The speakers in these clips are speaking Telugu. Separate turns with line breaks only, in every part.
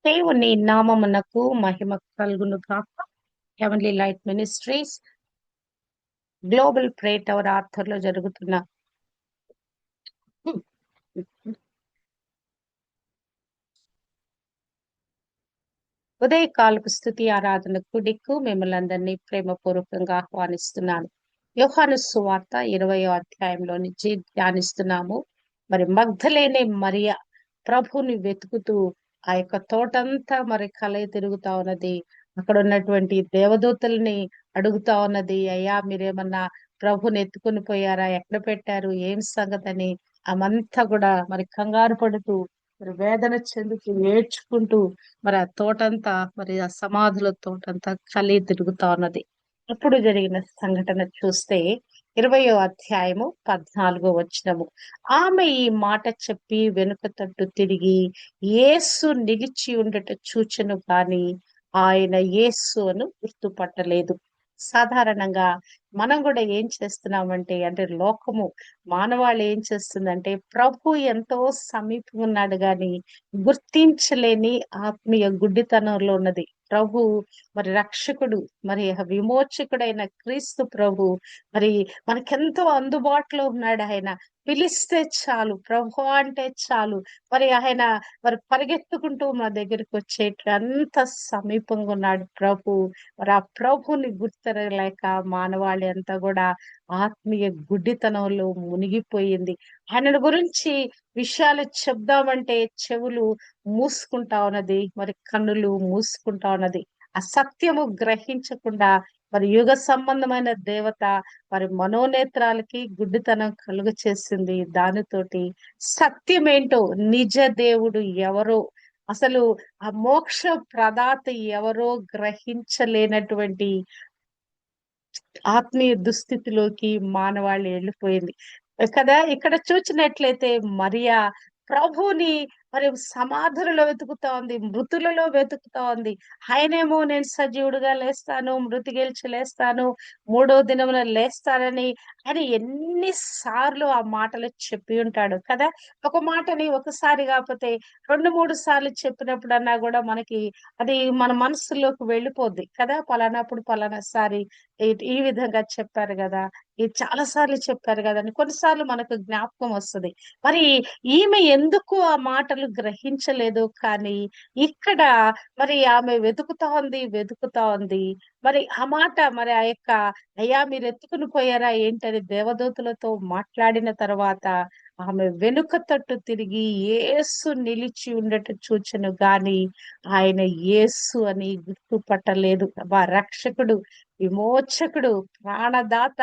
దేవుని నామమునకు మహిమ కలుగును గాక. Heavenly light ministries global prayer tower ఆర్థర్లో జరుగుతున్న ఉదయకాలపు స్తుతి ఆరాధన కుడికు మిమ్మల్ని అందరినీ ప్రేమపూర్వకంగా ఆహ్వానిస్తున్నాను. యోహాను సువార్త 20వ అధ్యాయంలో నుంచి ధ్యానిస్తున్నాము. మరి మగ్ధలేనే మరియ ప్రభుని వెతుకుతూ ఆ యొక్క తోటంతా మరి కలయి తిరుగుతా ఉన్నది. అక్కడ ఉన్నటువంటి దేవదూతల్ని అడుగుతా ఉన్నది, అయ్యా మీరేమన్నా ప్రభుని ఎత్తుకుని పోయారా, ఎక్కడ పెట్టారు, ఏం సంగతని ఆమంతా కూడా మరి కంగారు పడుతూ మరి వేదన చెందుతూ ఏడ్చుకుంటూ మరి ఆ తోటంతా మరి ఆ సమాధుల తోటంతా కలి తిరుగుతా ఉన్నది. అప్పుడు జరిగిన సంఘటన చూస్తే 20వ అధ్యాయము 14వ వచనము. ఆమె ఈ మాట చెప్పి వెనుక తట్టు తిరిగి యేసు నిలిచి ఉండట చూచెను గాని ఆయన యేసు అని గుర్తుపట్టలేదు. సాధారణంగా మనం కూడా ఏం చేస్తున్నామంటే, అంటే లోకము మానవాళి ఏం చేస్తుందంటే, ప్రభు ఎంతో సమీపంగా ఉన్నాడు గాని గుర్తించలేని ఆత్మీయ గుడ్డితనంలో ఉన్నది. ప్రభు మరి రక్షకుడు, మరి విమోచకుడైన క్రీస్తు ప్రభు మరి మనకెంతో అందుబాటులో ఉన్నాడు. ఆయన పిలిస్తే చాలు, ప్రభు అంటే చాలు, మరి ఆయన మరి పరిగెత్తుకుంటూ మన దగ్గరికి వచ్చేట్లు అంత సమీపంగా ఉన్నాడు ప్రభు. మరి ఆ ప్రభుని గుర్తెరగలేక మానవాళి అంతా కూడా ఆత్మీయ గుడ్డితనంలో మునిగిపోయింది. ఆయన గురించి విషయాలు చెప్దామంటే చెవులు మూసుకుంటా ఉన్నది, మరి కన్నులు మూసుకుంటా ఉన్నది. ఆ సత్యము గ్రహించకుండా మరి యుగ సంబంధమైన దేవత మరి మనోనేత్రాలకి గుడ్డితనం కలుగ చేసింది. దానితోటి సత్యమేంటో, నిజ దేవుడు ఎవరో, అసలు ఆ మోక్ష ప్రదాత ఎవరో గ్రహించలేనటువంటి ఆత్మీయ దుస్థితిలోకి మానవాళి వెళ్ళిపోయింది కదా. ఇక్కడ చూచినట్లయితే మరియా ప్రభుని మరి సమాధులలో వెతుకుతా ఉంది, మృతులలో వెతుకుతా ఉంది. ఆయనేమో నేను సజీవుడిగా లేస్తాను, మృతి గెలిచి లేస్తాను, మూడో దినమున లేస్తానని ఆయన ఎన్నిసార్లు ఆ మాటలు చెప్పి ఉంటాడు కదా. ఒక మాటని ఒకసారి కాకపోతే 2-3 సార్లు చెప్పినప్పుడన్నా కూడా మనకి అది మన మనసులోకి వెళ్ళిపోద్ది కదా. పలానాప్పుడు పలానా సారి ఈ విధంగా చెప్పారు కదా, ఇది చాలా సార్లు చెప్పారు కదా అని కొన్నిసార్లు మనకు జ్ఞాపకం వస్తుంది. మరి ఈమె ఎందుకు ఆ మాటలు గ్రహించలేదు కానీ ఇక్కడ మరి ఆమె వెతుకుతా ఉంది. మరి ఆ మాట మరి ఆ యొక్క అయ్యా మీరు ఎత్తుకుని పోయారా ఏంటని దేవదూతలతో మాట్లాడిన తర్వాత ఆమె వెనుక తట్టు తిరిగి యేసు నిలిచి ఉండట చూచెను గాని ఆయన యేసు అని గుర్తుపట్టలేదు. రక్షకుడు, విమోచకుడు, ప్రాణదాత,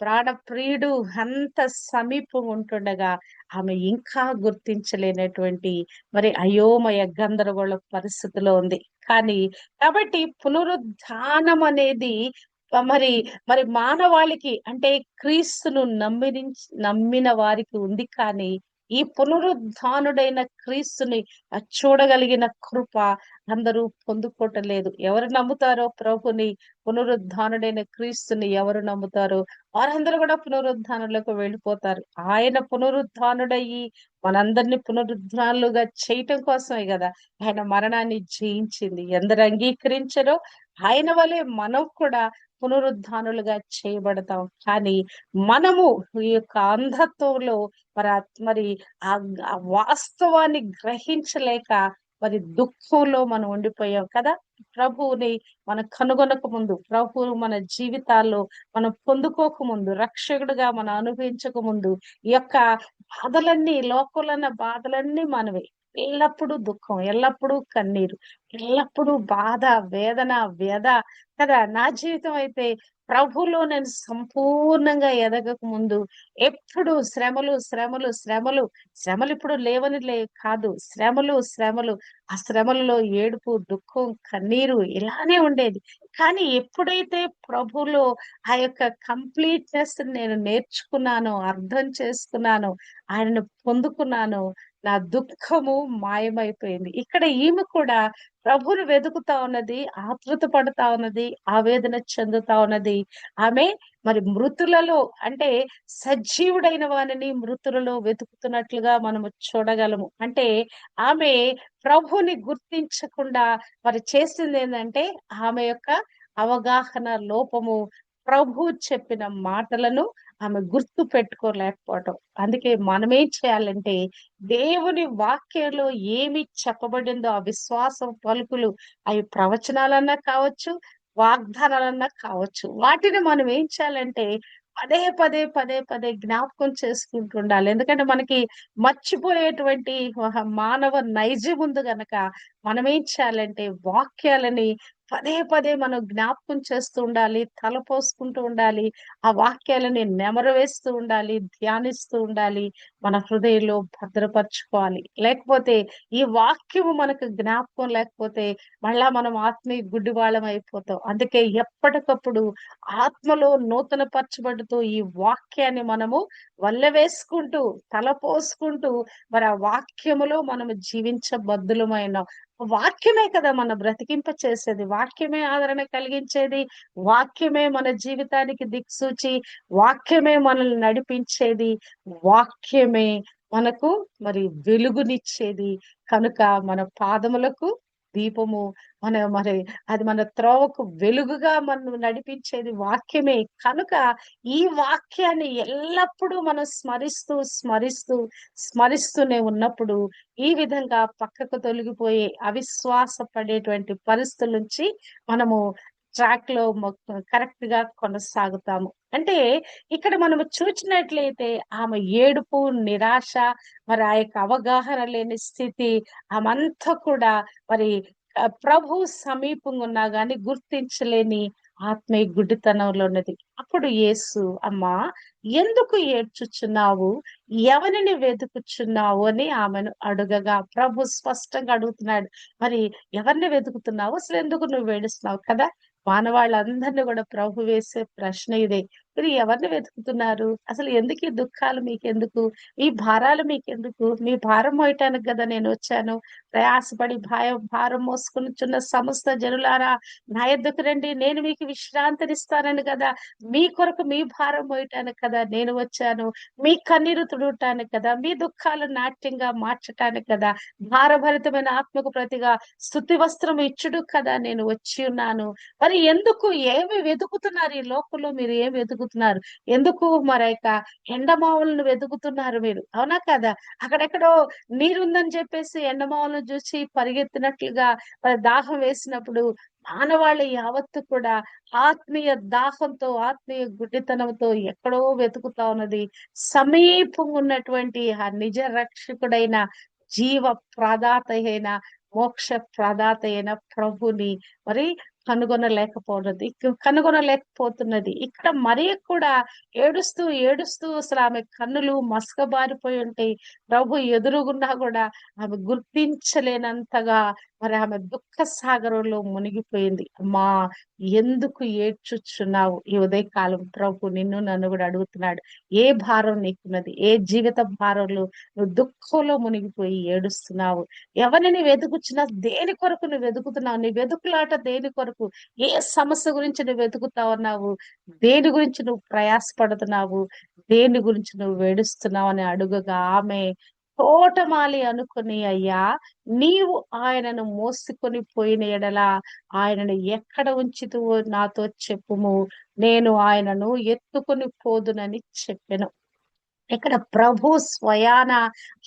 ప్రాణప్రియుడు అంత సమీపం ఉంటుండగా ఆమె ఇంకా గుర్తించలేనటువంటి మరి అయోమయ గందరగోళ పరిస్థితిలో ఉంది. కానీ కాబట్టి పునరుద్ధానం అనేది మరి మరి మానవాళికి అంటే క్రీస్తును నమ్మిన వారికి ఉంది. కానీ ఈ పునరుద్ధానుడైన క్రీస్తుని చూడగలిగిన కృప అందరూ పొందుకోవటలేదు. ఎవరు నమ్ముతారో ప్రభుని, పునరుద్ధానుడైన క్రీస్తుని ఎవరు నమ్ముతారో వారందరూ కూడా పునరుద్ధానంలోకి వెళ్ళిపోతారు. ఆయన పునరుద్ధానుడయ్యి మనందరినీ పునరుద్ధానులుగా చేయటం కోసమే కదా ఆయన మరణాన్ని జయించింది. ఎందరు అంగీకరించరో ఆయన వలె మనం కూడా పునరుద్ధానులుగా చేయబడతాం. కానీ మనము ఈ యొక్క అంధత్వంలో మరి మరి ఆ ఆ వాస్తవాన్ని గ్రహించలేక మరి దుఃఖంలో మనం ఉండిపోయాం కదా. ప్రభువుని మనం కనుగొనక ముందు, ప్రభువు మన జీవితాల్లో మనం పొందుకోక ముందు, రక్షకుడిగా మనం అనుభవించక ముందు ఈ యొక్క బాధలన్నీ, లోకంలో ఉన్న బాధలన్నీ మనవే. ఎల్లప్పుడూ దుఃఖం, ఎల్లప్పుడూ కన్నీరు, ఎల్లప్పుడూ బాధ, వేదన, వ్యధ కదా. నా జీవితం అయితే ప్రభులో నేను సంపూర్ణంగా ఎదగక ముందు ఎప్పుడు శ్రమలు శ్రమలు శ్రమలు, శ్రమలు ఇప్పుడు లేవని కాదు, శ్రమలు శ్రమలు, ఆ శ్రమలలో ఏడుపు, దుఃఖం, కన్నీరు ఇలానే ఉండేది. కానీ ఎప్పుడైతే ప్రభులో ఆ యొక్క కంప్లీట్నెస్ నేను నేర్చుకున్నానో, అర్థం చేసుకున్నానో, ఆయనను పొందుకున్నానో, నా దుఃఖము మాయమైపోయింది. ఇక్కడ ఈమె కూడా ప్రభువును వెతుకుతా ఉన్నది, ఆతృత పడతా ఉన్నది, ఆవేదన చెందుతా ఉన్నది. ఆమె మరి మృతులలో అంటే సజీవుడైన వానిని మృతులలో వెతుకుతున్నట్లుగా మనము చూడగలము. అంటే ఆమె ప్రభువుని గుర్తించకుండా మరి చేసిందేందంటే ఆమె యొక్క అవగాహన లోపము. ప్రభు చెప్పిన మాటలను ఆమె గుర్తు పెట్టుకోలేకపోవటం. అందుకే మనమేం చేయాలంటే దేవుని వాక్యంలో ఏమి చెప్పబడిందో ఆ విశ్వాసం పలుకులు అవి ప్రవచనాలన్నా కావచ్చు, వాగ్దానాలన్నా కావచ్చు. వాటిని మనం ఏం చేయాలంటే పదే పదే, పదే పదే జ్ఞాపకం చేసుకుంటూ ఉండాలి. ఎందుకంటే మనకి మర్చిపోయేటువంటి మానవ నైజం ఉంది గనక మనం ఏం చేయాలంటే వాక్యాలని పదే పదే మనం జ్ఞాపకం చేస్తూ ఉండాలి. తలపోసుకుంటూ ఉండాలి. ఆ వాక్యాలని నెమరు వేస్తూ ఉండాలి. ధ్యానిస్తూ ఉండాలి. మన హృదయంలో భద్రపరుచుకోవాలి. లేకపోతే ఈ వాక్యము మనకు జ్ఞాపకం లేకపోతే మళ్ళా మనం ఆత్మీయ గుడ్డివాళ్ళం అయిపోతాం. అందుకే ఎప్పటికప్పుడు ఆత్మలో నూతన పరచబడుతూ ఈ వాక్యాన్ని మనము వల్లెవేసుకుంటూ, తలపోసుకుంటూ మరి ఆ వాక్యములో మనము జీవించబద్దులమైనాం. వాక్యమే కదా మన బ్రతికింప చేసేది. వాక్యమే ఆదరణ కలిగించేది. వాక్యమే మన జీవితానికి దిక్సూచి. వాక్యమే మనల్ని నడిపించేది. వాక్యమే మనకు మరి వెలుగునిచ్చేది. కనుక మన పాదములకు దీపము. మరి అది మన త్రోవకు వెలుగుగా మనను నడిపించేది వాక్యమే. కనుక ఈ వాక్యాన్ని ఎల్లప్పుడూ మనం స్మరిస్తూనే ఉన్నప్పుడు ఈ విధంగా పక్కకు తొలగిపోయే అవిశ్వాస పడేటువంటి పరిస్థితుల నుంచి మనము ట్రాక్ లో కరెక్ట్ గా కొనసాగుతాము. అంటే ఇక్కడ మనము చూచినట్లయితే ఆమె ఏడుపు, నిరాశ, మరి ఆ యొక్క అవగాహన లేని స్థితి ఆమంతా కూడా మరి ప్రభు సమీపంగా ఉన్నా గాని గుర్తించలేని ఆత్మీయ గుడ్డితనంలో ఉన్నది. అప్పుడు యేసు, అమ్మా ఎందుకు ఏడ్చుచున్నావు? ఎవరిని వెతుకుచున్నావు అని ఆమెను అడుగగా ప్రభు స్పష్టంగా అడుగుతున్నాడు. మరి ఎవరిని వెతుకుతున్నావు? అసలు ఎందుకు నువ్వు ఏడుస్తున్నావు కదా? మానవాళ్ళందరినీ కూడా ప్రభు వేసే ప్రశ్న ఇదే. మీరు ఎవరిని వెతుకుతున్నారు? అసలు ఎందుకు ఈ దుఃఖాలు మీకెందుకు? ఈ భారాలు మీకెందుకు? మీ భారం మోయటానికి కదా నేను వచ్చాను. ప్రయాసపడి భారం మోసుకొనుచున్న సమస్త జనులారా నా యొద్దకు రండి, నేను మీకు విశ్రాంతినిస్తానని కదా, మీ కొరకు మీ భారం మోయటానికి కదా నేను వచ్చాను. మీ కన్నీరు తుడవటానికి కదా, మీ దుఃఖాలు నాట్యంగా మార్చటానికి కదా, భారభరితమైన ఆత్మకు ప్రతిగా స్తుతి వస్త్రం ఇచ్చుడు కదా నేను వచ్చి ఉన్నాను. మరి ఎందుకు ఏమి వెతుకుతున్నారు ఈ లోకంలో? మీరు ఏమి వెతుకుతున్నారు? ఎందుకు మరి యొక్క ఎండమావులను వెతుకుతున్నారు మీరు? అవునా కదా? అక్కడెక్కడో నీరుందని చెప్పేసి ఎండమావులను చూసి పరిగెత్తినట్లుగా మరి దాహం వేసినప్పుడు మానవాళి యావత్తు కూడా ఆత్మీయ దాహంతో, ఆత్మీయ గుడ్డితనంతో ఎక్కడో వెతుకుతా ఉన్నది. సమీపంగా ఉన్నటువంటి ఆ నిజ రక్షకుడైన, జీవ ప్రదాత అయిన, మోక్ష ప్రదాత అయిన ప్రభుని మరి కనుగొనలేకపోతున్నది. ఇక్కడ మరియ కూడా ఏడుస్తూ ఏడుస్తూ అసలు ఆమె కన్నులు మసకబారిపోయి ఉంటాయి. ప్రభు ఎదురుగున్నా కూడా ఆమె గుర్తించలేనంతగా మరి ఆమె దుఃఖ సాగరంలో మునిగిపోయింది. అమ్మా ఎందుకు ఏడ్చుచున్నావు? ఈ ఉదయకాలం ప్రభు నిన్ను నన్ను కూడా అడుగుతున్నాడు. ఏ భారం నీకున్నది? ఏ జీవిత భారంలో నువ్వు దుఃఖంలో మునిగిపోయి ఏడుస్తున్నావు? ఎవరిని వెతుకుచున్నా దేని కొరకు నువ్వు వెతుకుతున్నావు? నీ వెతుకులాట దేని కొరకు? ఏ సమస్య గురించి నువ్వు వెతుకుతా ఉన్నావు? దేని గురించి నువ్వు ప్రయాసపడుతున్నావు? దేని గురించి నువ్వు వేడుస్తున్నావు అని అడుగగా ఆమె తోటమాలి అనుకుని, అయ్యా నీవు ఆయనను మోసుకొని పోయిన ఎడల ఆయనను ఎక్కడ ఉంచితివో నాతో చెప్పుము, నేను ఆయనను ఎత్తుకొని పోదునని చెప్పెను. ఇక్కడ ప్రభు స్వయాన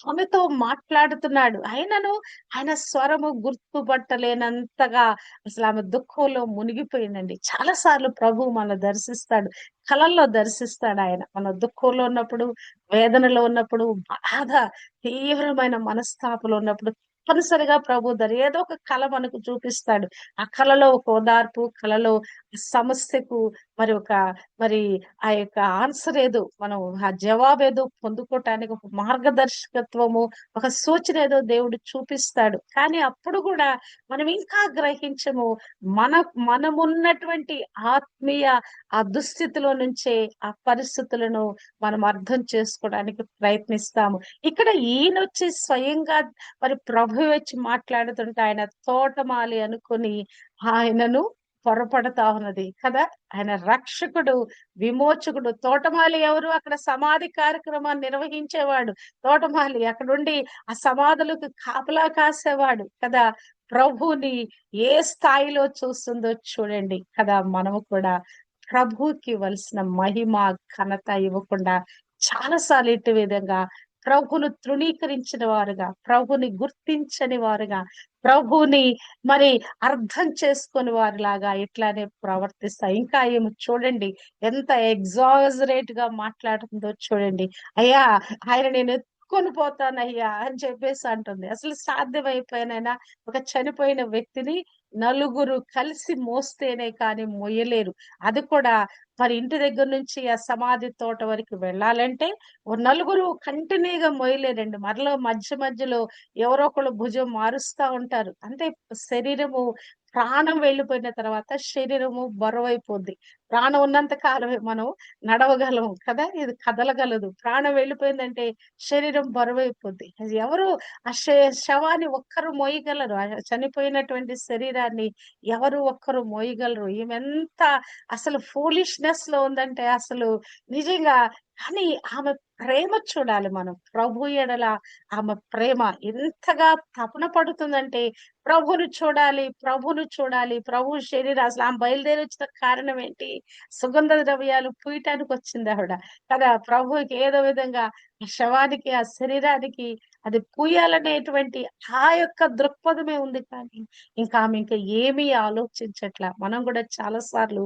ఆమెతో మాట్లాడుతున్నాడు. ఆయనను ఆయన స్వరము గుర్తుపట్టలేనంతగా అసలు ఆమె దుఃఖంలో మునిగిపోయిందండి. చాలా సార్లు ప్రభు మనల్ని దర్శిస్తాడు. కలల్లో దర్శిస్తాడు ఆయన. మన దుఃఖంలో ఉన్నప్పుడు, వేదనలో ఉన్నప్పుడు, బాధ తీవ్రమైన మనస్తాపంలో ఉన్నప్పుడు తప్పనిసరిగా ప్రభు ఏదో ఒక కళ మనకు చూపిస్తాడు. ఆ కళలో ఒక ఓదార్పు, కళలో సమస్యకు ఒక మరి ఆ యొక్క ఆన్సర్ ఏదో మనం ఆ జవాబేదో పొందుకోవటానికి ఒక మార్గదర్శకత్వము, ఒక సూచన ఏదో దేవుడు చూపిస్తాడు. కానీ అప్పుడు కూడా మనం ఇంకా గ్రహించము. మన మనమున్నటువంటి ఆత్మీయ ఆ దుస్థితిలో నుంచే ఆ పరిస్థితులను మనం అర్థం చేసుకోవడానికి ప్రయత్నిస్తాము. ఇక్కడ ఈయనొచ్చి స్వయంగా మరి ప్రభు వచ్చి మాట్లాడుతుంటే ఆయన తోటమాలి అనుకుని ఆయనను పొరపడతా ఉన్నది కదా. ఆయన రక్షకుడు, విమోచకుడు. తోటమాలి ఎవరు? అక్కడ సమాధి కార్యక్రమాన్ని నిర్వహించేవాడు తోటమాలి. అక్కడుండి ఆ సమాధులకు కాపలా కాసేవాడు కదా. ప్రభుని ఏ స్థాయిలో చూస్తుందో చూడండి కదా. మనము కూడా ప్రభుకి ఇవ్వాల్సిన మహిమ, ఘనత ఇవ్వకుండా చాలా సార్లు ఇటు విధంగా ప్రభును తృణీకరించిన వారుగా, ప్రభుని గుర్తించని వారుగా, ప్రభుని మరి అర్థం చేసుకొని వారిలాగా ఇట్లానే ప్రవర్తిస్తాయి. ఇంకా ఏమి చూడండి, ఎంత ఎగ్జాజరేట్ గా మాట్లాడుతుందో చూడండి. అయ్యా, ఆయన నేను ఎత్తుకొని పోతానయ్యా అని చెప్పేసి అంటుంది. అసలు సాధ్యమైపోయినైనా ఒక చనిపోయిన వ్యక్తిని నలుగురు కలిసి మోస్తేనే కానీ మొయ్యలేరు. అది కూడా మరి ఇంటి దగ్గర నుంచి ఆ సమాధి తోట వరకు వెళ్ళాలంటే ఓ నలుగురు కంటిన్యూగా మొయ్యలేరండి. మరలో మధ్య మధ్యలో ఎవరో ఒకళ్ళు భుజం మారుస్తా ఉంటారు. అంటే శరీరము, ప్రాణం వెళ్ళిపోయిన తర్వాత శరీరము బరువైపోద్ది. ప్రాణం ఉన్నంత కాలమే మనం నడవగలం కదా. ఇది కదలగలదు. ప్రాణం వెళ్ళిపోయిందంటే శరీరం బరువైపోద్ది. అది ఎవరు ఆ శవాన్ని ఒక్కరు మోయగలరు. ఆ చనిపోయినటువంటి శరీరాన్ని ఎవరు ఒక్కరు మోయగలరు. ఈమెంత అసలు ఫూలిష్‌నెస్ లో ఉందంటే అసలు నిజంగా. కానీ ఆమె ప్రేమ చూడాలి మనం. ప్రభు ఎడల ఆమె ప్రేమ ఎంతగా తపన పడుతుందంటే ప్రభువుని చూడాలి, ప్రభువుని చూడాలి. ప్రభు శరీరం అసలు ఆమె బయలుదేరి వచ్చిన కారణం ఏంటి? సుగంధ ద్రవ్యాలు పూయటానికి వచ్చింది ఆవిడ కదా. ప్రభువుకి ఏదో విధంగా ఆ శవానికి, ఆ శరీరానికి అది పూయాలనేటువంటి ఆ యొక్క దృక్పథమే ఉంది. కానీ ఇంకా ఆమె ఇంకా ఏమీ ఆలోచించట్లా. మనం కూడా చాలా సార్లు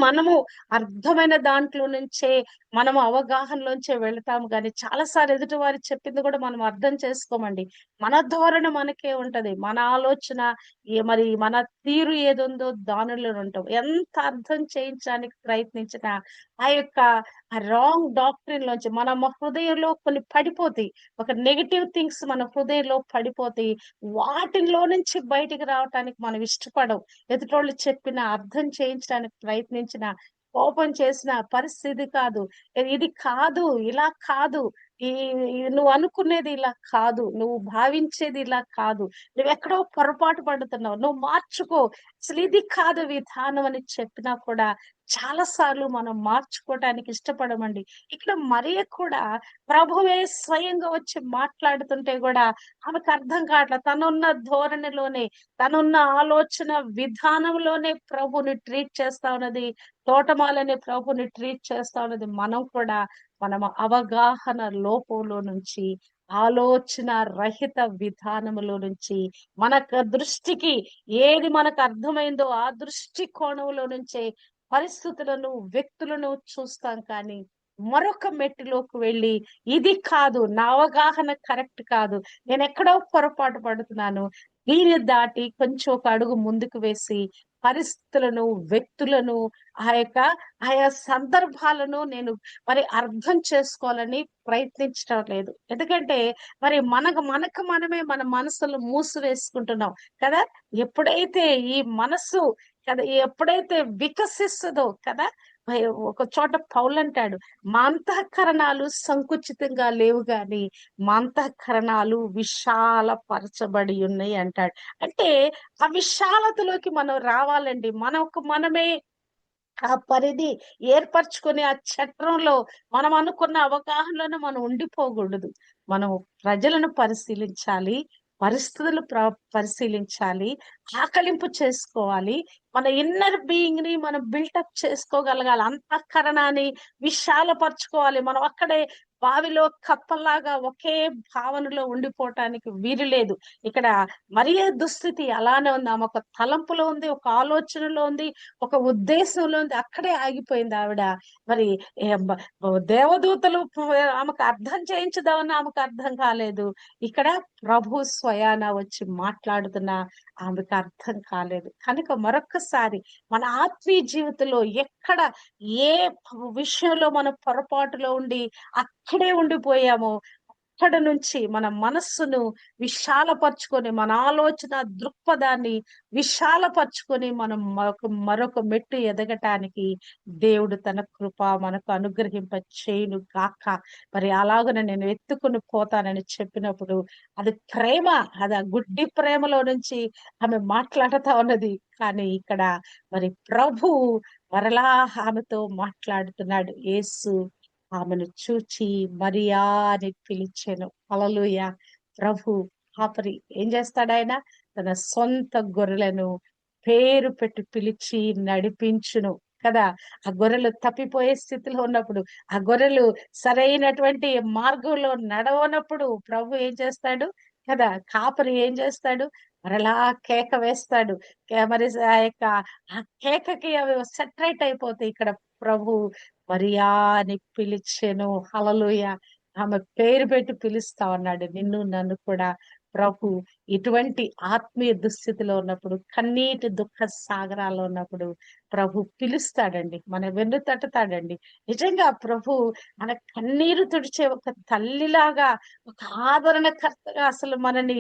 మనము అర్థమైన దాంట్లో నుంచే, మనము అవగాహనలోంచే వెళ్తాము గాని చాలా సార్లు ఎదుటి వారు చెప్పింది కూడా మనం అర్థం చేసుకోమండి. మన ధోరణి మనకే ఉంటది. మన ఆలోచన మరి మన తీరు ఏదుందో దానిలోనే ఉంటాం. ఎంత అర్థం చేయించడానికి ప్రయత్నించినా ఆ యొక్క రాంగ్ డాక్ట్రిన్ లోంచి మన హృదయంలో కొన్ని పడిపోతాయి. ఒక నెగెటివ్ థింగ్స్ మన హృదయంలో పడిపోతాయి. వాటిలో నుంచి బయటికి రావటానికి మనం ఇష్టపడం. ఎదుటోళ్ళు చెప్పిన, అర్థం చేయించడానికి ప్రయత్నించిన, కోపం చేసిన పరిస్థితి కాదు. ఇది కాదు, ఇలా కాదు. ఈ నువ్వు అనుకునేది ఇలా కాదు. నువ్వు భావించేది ఇలా కాదు. నువ్వెక్కడో పొరపాటు పడుతున్నావు. నువ్వు మార్చుకో. అసలు ఇది కాదు విధానం అని చెప్పినా కూడా చాలా సార్లు మనం మార్చుకోవటానికి ఇష్టపడమండి. ఇక్కడ మరియ కూడా ప్రభువే స్వయంగా వచ్చి మాట్లాడుతుంటే కూడా ఆమెకు అర్థం కావట్ల. తనున్న ధోరణిలోనే, తనున్న ఆలోచన విధానంలోనే ప్రభుని ట్రీట్ చేస్తా ఉన్నది. తోటమాలనే ప్రభుని ట్రీట్ చేస్తా ఉన్నది. మనం అవగాహన లోపంలో నుంచి, ఆలోచన రహిత విధానములో నుంచి, మనకు దృష్టికి ఏది మనకు అర్థమైందో ఆ దృష్టి కోణంలో నుంచే పరిస్థితులను, వ్యక్తులను చూస్తాం. కానీ మరొక మెట్టులోకి వెళ్ళి ఇది కాదు, నా అవగాహన కరెక్ట్ కాదు, నేనెక్కడో పొరపాటు పడుతున్నాను, దీన్ని దాటి కొంచెం ఒక అడుగు ముందుకు వేసి పరిస్థితులను, వ్యక్తులను, ఆ యొక్క ఆయా సందర్భాలను నేను మరి అర్థం చేసుకోవాలని ప్రయత్నించటం లేదు. ఎందుకంటే మరి మనకు మనమే మన మనసులు మూసివేసుకుంటున్నాం కదా. ఎప్పుడైతే ఈ మనసు కదా, ఎప్పుడైతే వికసిస్తుందో కదా. ఒక చోట పౌలంటాడు, మా అంతఃకరణాలు సంకుచితంగా లేవు గాని మా అంతఃకరణాలు విశాలపరచబడి ఉన్నాయి అంటాడు. అంటే ఆ విశాలతలోకి మనం రావాలండి. మనమే ఆ పరిధి ఏర్పరచుకొని ఆ చట్రంలో మనం అనుకున్న అవగాహనలోనే మనం ఉండిపోకూడదు. మనం ప్రజలను పరిశీలించాలి. పరిస్థితులు పరిశీలించాలి. ఆకలింపు చేసుకోవాలి. మన ఇన్నర్ బీయింగ్ ని మనం బిల్టప్ చేసుకోగలగాలి. అంతఃకరణాన్ని విశాలపరచుకోవాలి. మనం అక్కడే బావిలో కప్పలాగా ఒకే భావనలో ఉండిపోవటానికి వీలు లేదు. ఇక్కడ మరియ దుస్థితి అలానే ఉంది. ఆమె ఒక తలంపులో ఉంది, ఒక ఆలోచనలో ఉంది, ఒక ఉద్దేశంలో ఉంది. అక్కడే ఆగిపోయింది ఆవిడ. మరి దేవదూతలు ఆమెకు అర్థం చేయించుదామని ఆమెకు అర్థం కాలేదు. ఇక్కడ ప్రభు స్వయాన వచ్చి మాట్లాడుతున్నా ఆమెకు అర్థం కాలేదు. కనుక మరొక్కసారి మన ఆత్మీయ జీవితంలో ఎక్కడ ఏ విషయంలో మనం పొరపాటులో ఉండి అక్కడే ఉండిపోయామో ఇప్పటి నుంచి మన మనస్సును విశాలపరుచుకొని, మన ఆలోచన దృక్పథాన్ని విశాలపరుచుకొని, మనం మరొక మెట్టు ఎదగటానికి దేవుడు తన కృప మనకు అనుగ్రహింప చేయును గాక. మరి అలాగున నేను ఎత్తుకుని పోతానని చెప్పినప్పుడు అది ప్రేమ. అది ఆ గుడ్డి ప్రేమలో నుంచి ఆమె మాట్లాడుతా ఉన్నది. కానీ ఇక్కడ మరి ప్రభువు మరలా ఆమెతో మాట్లాడుతున్నాడు. యేసు ఆమెను చూచి మరియా అని పిలిచెను. హల్లెలూయా. ప్రభు కాపరి ఏం చేస్తాడాయన? తన సొంత గొర్రెలను పేరు పెట్టి పిలిచి నడిపించును కదా. ఆ గొర్రెలు తప్పిపోయే స్థితిలో ఉన్నప్పుడు, ఆ గొర్రెలు సరైనటువంటి మార్గంలో నడవనప్పుడు ప్రభు ఏం చేస్తాడు కదా, కాపరి ఏం చేస్తాడు? మరలా కేక వేస్తాడు. మరి ఆ యొక్క ఆ కేకకి అవి సెటరేట్ అయిపోతాయి. ఇక్కడ ప్రభు మరియా అని పిలిచెను. హల్లెలూయా. ఆమె పేరు పెట్టి పిలుస్తా ఉన్నాడు. నిన్ను నన్ను కూడా ప్రభు ఇటువంటి ఆత్మీయ దుస్థితిలో ఉన్నప్పుడు, కన్నీటి దుఃఖ సాగరాల్లో ఉన్నప్పుడు ప్రభు పిలుస్తాడండి. మన వెన్ను తట్టుతాడండి. నిజంగా ప్రభు మన కన్నీరు తుడిచే ఒక తల్లిలాగా, ఒక ఆదరణకర్తగా అసలు మనని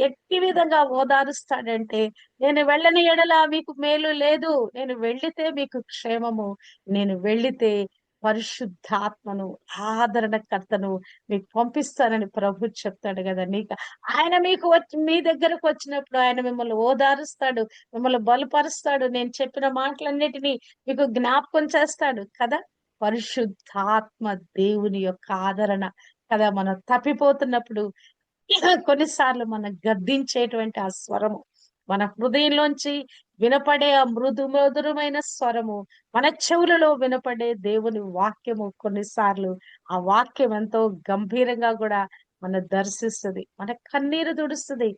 ఎట్టి విధంగా ఓదారుస్తాడంటే, నేను వెళ్ళని ఎడల మీకు మేలు లేదు, నేను వెళ్ళితే మీకు క్షేమము, నేను వెళ్ళితే పరిశుద్ధాత్మను, ఆదరణకర్తను మీకు పంపిస్తానని ప్రభు చెప్తాడు కదా. ఆయన మీకు వచ్చి మీ దగ్గరకు వచ్చినప్పుడు ఆయన మిమ్మల్ని ఓదారుస్తాడు, మిమ్మల్ని బలపరుస్తాడు. నేను చెప్పిన మాటలన్నిటినీ మీకు జ్ఞాపకం చేస్తాడు కదా. పరిశుద్ధాత్మ దేవుని యొక్క ఆదరణ కదా. మనం తప్పిపోతున్నప్పుడు కొన్నిసార్లు మనం గద్దించేటువంటి ఆ స్వరము, మన హృదయంలోంచి వినపడే ఆ మధురమైన స్వరము, మన చెవులలో వినపడే దేవుని వాక్యము, కొన్నిసార్లు ఆ వాక్యం ఎంతో గంభీరంగా కూడా మన దర్శిస్తుంది, మన కన్నీరు తుడుస్తుంది,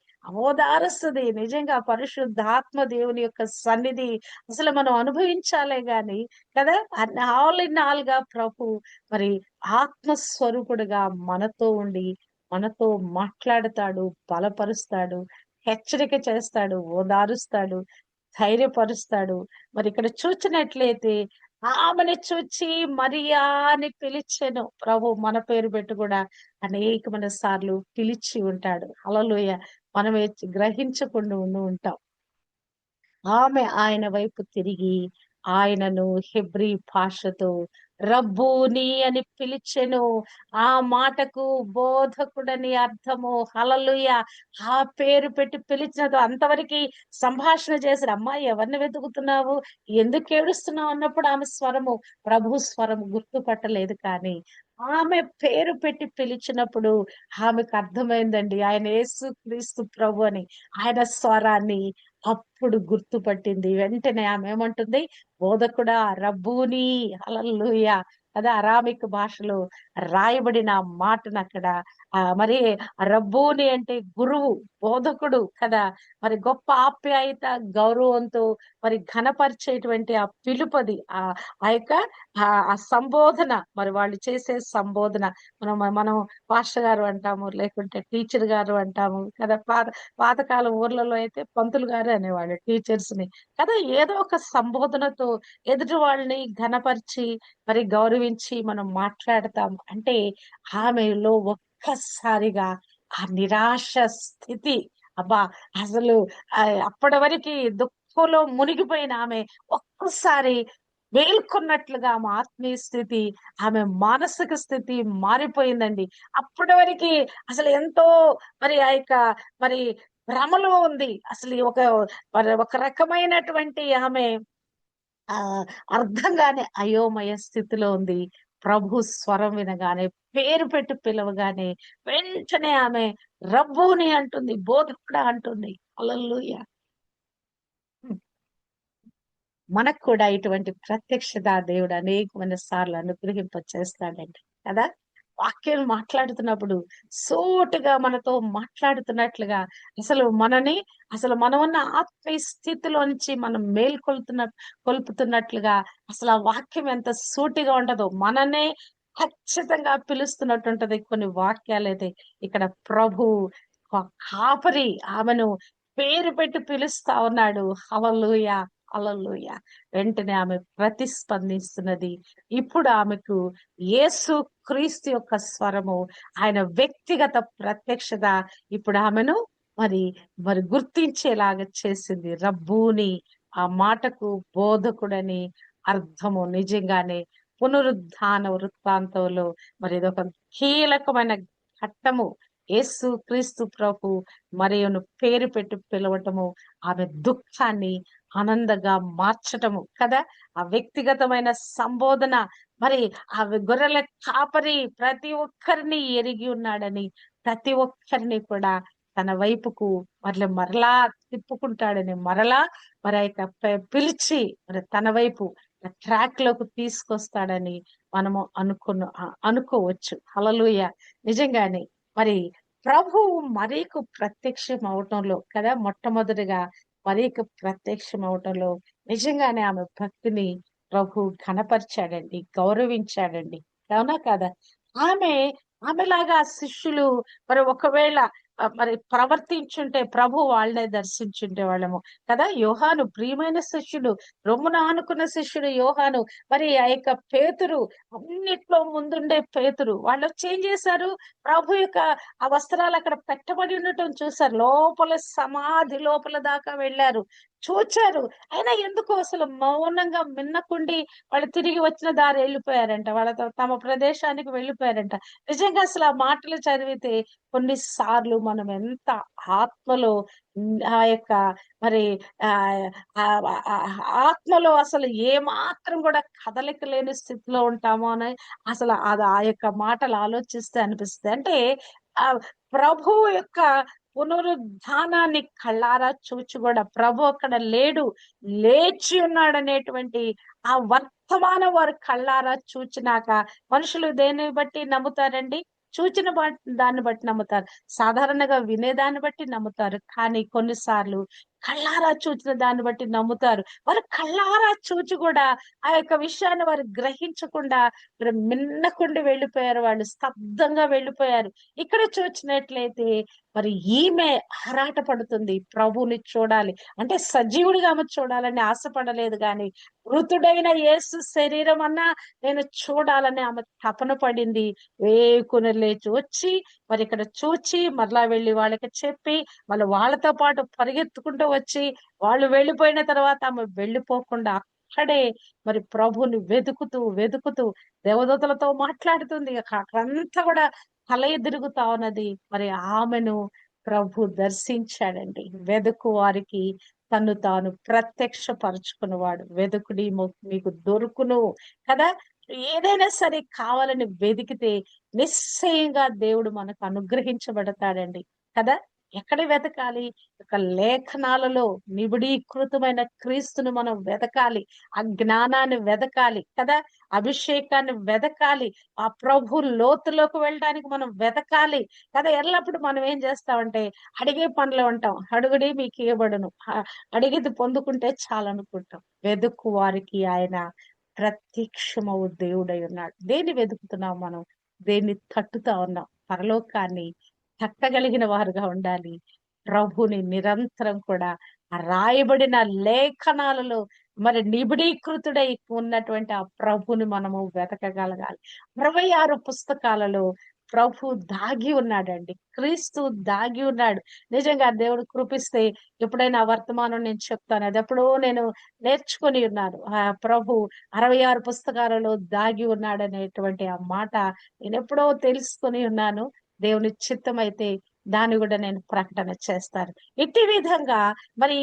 ఓదారుస్తుంది. నిజంగా పరిశుద్ధాత్మ దేవుని యొక్క సన్నిధి అసలు మనం అనుభవించాలే గాని కదా. ఆల్ ఇన్ ఆల్ గా ప్రభు మరి ఆత్మస్వరూపుడుగా మనతో ఉండి మనతో మాట్లాడతాడు, బలపరుస్తాడు, హెచ్చరిక చేస్తాడు, ఓదారుస్తాడు, ధైర్యపరుస్తాడు. మరి ఇక్కడ చూచినట్లయితే ఆమెను చూచి మరియా అని పిలిచెను. ప్రభు మన పేరు పెట్టి కూడా అనేకమైన సార్లు పిలిచి ఉంటాడు. హల్లెలూయా. మనమే గ్రహించకుండా ఉంటాం. ఆమె ఆయన వైపు తిరిగి ఆయనను హెబ్రీ భాషతో రబ్బూని అని పిలిచెను. ఆ మాటకు బోధకుడని అర్థము. హల్లెలూయా. ఆ పేరు పెట్టి పిలిచినది అంతవరకు సంభాషణ చేశారు. అమ్మా ఎవరిని వెతుకుతున్నావు, ఎందుకు ఏడుస్తున్నావు అన్నప్పుడు ఆమె స్వరము ప్రభు స్వరము గుర్తుపట్టలేదు. కానీ ఆమె పేరు పెట్టి పిలిచినప్పుడు ఆమెకు అర్థమైందండి ఆయన యేసు క్రీస్తు ప్రభు అని. ఆయన స్వరాన్ని అప్పుడు గుర్తుపట్టింది. వెంటనే ఆమె ఏమంటుంది? బోధకుడా, రబ్బూని. హల్లెలూయా. కదా అరామిక్ భాషలో రాయబడిన ఆ మాటను అక్కడ మరి రబ్బూని అంటే గురువు, బోధకుడు కదా. మరి గొప్ప ఆప్యాయత, గౌరవంతో మరి ఘనపరిచేటువంటి ఆ పిలుపది. ఆ యొక్క ఆ సంబోధన, మరి వాళ్ళు చేసే సంబోధన. మనం పాస్టర్ గారు అంటాము, లేకుంటే టీచర్ గారు అంటాము కదా. పాతకాలం ఊర్లలో అయితే పంతులు గారు అనేవాళ్ళు టీచర్స్ ని కదా. ఏదో ఒక సంబోధనతో ఎదుటి వాళ్ళని ఘనపరిచి మరి గౌరవించి మనం మాట్లాడతాం అంటే ఆమెలో ఒక్కసారిగా ఆ నిరాశ స్థితి, అబ్బా అసలు అప్పటి వరకు దుఃఖంలో మునిగిపోయిన ఆమె ఒక్కసారి మేల్కొన్నట్లుగా ఆమె ఆత్మీయ స్థితి, ఆమె మానసిక స్థితి మారిపోయిందండి. అప్పటి వరకు అసలు ఎంతో మరి ఆ యొక్క మరి భ్రమలో ఉంది. అసలు మరి ఒక రకమైనటువంటి ఆమె ఆ అర్థంగానే అయోమయ స్థితిలో ఉంది. ప్రభు స్వరం వినగానే, పేరు పెట్టి పిలవగానే వెంటనే ఆమె రబ్బూని అంటుంది, బోధకుడా అంటుంది. హల్లెలూయా. మనకు కూడా ఇటువంటి ప్రత్యక్షత దేవుడు అనేకమైన సార్లు అనుగ్రహింప చేస్తాడండి కదా. వాక్యం మాట్లాడుతున్నప్పుడు సూటిగా మనతో మాట్లాడుతున్నట్లుగా అసలు మనం ఉన్న ఆత్మీయ స్థితిలో నుంచి మనం కొల్పుతున్నట్లుగా అసలు ఆ వాక్యం ఎంత సూటిగా ఉంటదో, మననే ఖచ్చితంగా పిలుస్తున్నట్టుంటది. కొన్ని వాక్యాలైతే ఇక్కడ ప్రభు కాపరి ఆమెను పేరు పెట్టి పిలుస్తా ఉన్నాడు. హల్లెలూయా. హల్లెలూయా. వెంటనే ఆమె ప్రతిస్పందిస్తున్నది. ఇప్పుడు ఆమెకు యేసు క్రీస్తు యొక్క స్వరము, ఆయన వ్యక్తిగత ప్రత్యక్షత ఇప్పుడు ఆమెను మరి మరి గుర్తించేలాగా చేసింది. రబ్బూని ఆ మాటకు బోధకుడని అర్థము. నిజంగానే పునరుద్ధాన వృత్తాంతంలో మరి ఇదొక కీలకమైన ఘట్టము. యేసు క్రీస్తు ప్రభు మరియును పేరు పెట్టి పిలవటము, ఆమె దుఃఖాన్ని ఆనందంగా మార్చటము కదా! ఆ వ్యక్తిగతమైన సంబోధన మరి ఆ గొర్రెల కాపరి ప్రతి ఒక్కరిని ఎరిగి ఉన్నాడని, ప్రతి ఒక్కరిని కూడా తన వైపుకు మరలా తిప్పుకుంటాడని, మరలా మరి ఆ యొక్క పిలిచి మరి తన వైపు ట్రాక్ లోకి తీసుకొస్తాడని మనము అనుకోవచ్చు. హల్లెలూయా. నిజంగానే మరి ప్రభువు మరియకు ప్రత్యక్షం అవటంలో కదా, మొట్టమొదటిగా మరియకు ప్రత్యక్షం అవటంలో నిజంగానే ఆమె భక్తిని ప్రభు ఘనపరిచాడండి, గౌరవించాడండి. అవునా కాదా? ఆమె ఆమెలాగా శిష్యులు మరి ఒకవేళ మరి ప్రవర్తించుంటే ప్రభు వాళ్ళనే దర్శించుండే వాళ్ళము కదా. యోహాను ప్రియమైన శిష్యుడు, రొమ్మున ఆనుకున్న శిష్యుడు యోహాను. మరి ఆ యొక్క పేతురు, అన్నిట్లో ముందుండే పేతురు, వాళ్ళొచ్చి ఏం చేశారు? ప్రభు యొక్క ఆ వస్త్రాలు అక్కడ పెట్టబడి ఉండటం చూసారు. లోపల సమాధి లోపల దాకా వెళ్ళారు, చూచారు. అయినా ఎందుకు అసలు మౌనంగా మిన్నకుండి వాళ్ళు తిరిగి వచ్చిన దారి వెళ్ళిపోయారంట. వాళ్ళ తమ ప్రదేశానికి వెళ్ళిపోయారంట. నిజంగా అసలు ఆ మాటలు చదివితే కొన్ని సార్లు మనం ఎంత ఆత్మలో ఆ యొక్క మరి ఆహ్, ఆహ్, ఆత్మలో అసలు ఏమాత్రం కూడా కదలిక లేని స్థితిలో ఉంటామో అని అసలు అది ఆ యొక్క మాటలు ఆలోచిస్తే అనిపిస్తది. అంటే ఆహ్, ప్రభువు యొక్క పునరుద్ధానాన్ని కళ్ళారా చూచి కూడా ప్రభు అక్కడ లేడు, లేచి ఉన్నాడనేటువంటి ఆ వర్తమానం వారు కళ్ళారా చూచినాక మనుషులు దేన్ని బట్టి నమ్ముతారండి? చూచిన దాన్ని బట్టి నమ్ముతారు. సాధారణంగా వినేదాన్ని బట్టి నమ్ముతారు. కానీ కొన్ని సార్లు కళ్ళారా చూచిన దాన్ని బట్టి నమ్ముతారు. వారు కళ్ళారా చూచి కూడా ఆ యొక్క విషయాన్ని వారు గ్రహించకుండా మరి మిన్నకుండి వెళ్ళిపోయారు. వాళ్ళు స్తబ్దంగా వెళ్ళిపోయారు. ఇక్కడ చూచినట్లయితే మరి ఈమె ఆరాటపడుతుంది. ప్రభువుని చూడాలి. అంటే సజీవుడిగా ఆమె చూడాలని ఆశపడలేదు గానీ, మృతుడైన యేసు శరీరం అన్నా నేను చూడాలని ఆమె తపన పడింది. వేకున లేచి వచ్చి మరి ఇక్కడ చూచి మరలా వెళ్లి వాళ్ళకి చెప్పి మళ్ళీ వాళ్ళతో పాటు పరిగెత్తుకుంటూ వచ్చి వాళ్ళు వెళ్ళిపోయిన తర్వాత ఆమె వెళ్ళిపోకుండా అక్కడే మరి ప్రభువుని వెతుకుతూ దేవదూతలతో మాట్లాడుతుంది. అక్కడంతా కూడా తల ఎదురుగుతా ఉన్నది. మరి ఆమెను ప్రభు దర్శించాడండి. వెదుకు వారికి తన్ను తాను ప్రత్యక్షపరుచుకున్నవాడు. వెదుకుడి మీకు దొరుకును కదా. ఏదైనా సరే కావాలని వెదికితే నిశ్చయంగా దేవుడు మనకు అనుగ్రహించబడతాడండి కదా. ఎక్కడ వెతకాలి? ఒక లేఖనాలలో నిబిడీకృతమైన క్రీస్తును మనం వెతకాలి. ఆ జ్ఞానాన్ని వెతకాలి కదా. అభిషేకాన్ని వెతకాలి. ఆ ప్రభు లోతులోకి వెళ్ళడానికి మనం వెతకాలి కదా. ఎల్లప్పుడు మనం ఏం చేస్తామంటే అడిగే పనిలో ఉంటాం. అడుగుడి మీకు ఇవ్వబడును. అడిగేది పొందుకుంటే చాలనుకుంటాం. వెదుకు వారికి ఆయన ప్రత్యక్షమవు దేవుడై ఉన్నాడు. దేన్ని వెతుకుతున్నాం మనం? దేన్ని తట్టుతా ఉన్నాం? పరలోకాన్ని తట్టగలిగిన వారుగా ఉండాలి. ప్రభుని నిరంతరం కూడా ఆ రాయబడిన లేఖనాలలో మరి నిబిడీకృతుడై ఉన్నటువంటి ఆ ప్రభుని మనము వెతకగలగాలి. 66 పుస్తకాలలో ప్రభు దాగి ఉన్నాడండి. క్రీస్తు దాగి ఉన్నాడు. నిజంగా దేవుడు కృపిస్తే ఎప్పుడైనా ఆ వర్తమానం నేను చెప్తాను. అదెప్పుడో నేను నేర్చుకొని ఉన్నాను. ప్రభు 66 పుస్తకాలలో దాగి ఉన్నాడనేటువంటి ఆ మాట నేనెప్పుడో తెలుసుకొని ఉన్నాను. దేవుని చిత్తమైతే దాన్ని గూడా నేను ప్రకటన చేస్తాను. ఇట్టి విధంగా మరి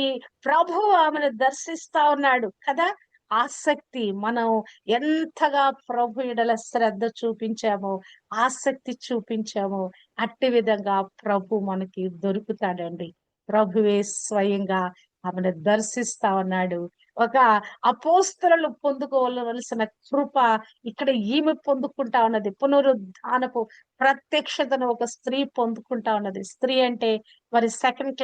ప్రభువు ఆమెను దర్శిస్తా ఉన్నాడు కదా. ఆసక్తి మనం ఎంతగా ప్రభు ఎడల శ్రద్ధ చూపించామో, ఆసక్తి చూపించామో అట్టి విధంగా ప్రభు మనకి దొరుకుతాడండి. ప్రభువే స్వయంగా ఆమెను దర్శిస్తా ఉన్నాడు. ఒక అపోస్తలులు పొందుకోవలసిన కృప ఇక్కడ ఈమె పొందుకుంటా ఉన్నది. పునరుద్ధానపు ప్రత్యక్షతను ఒక స్త్రీ పొందుకుంటా ఉన్నది. స్త్రీ అంటే మరి సెకండ్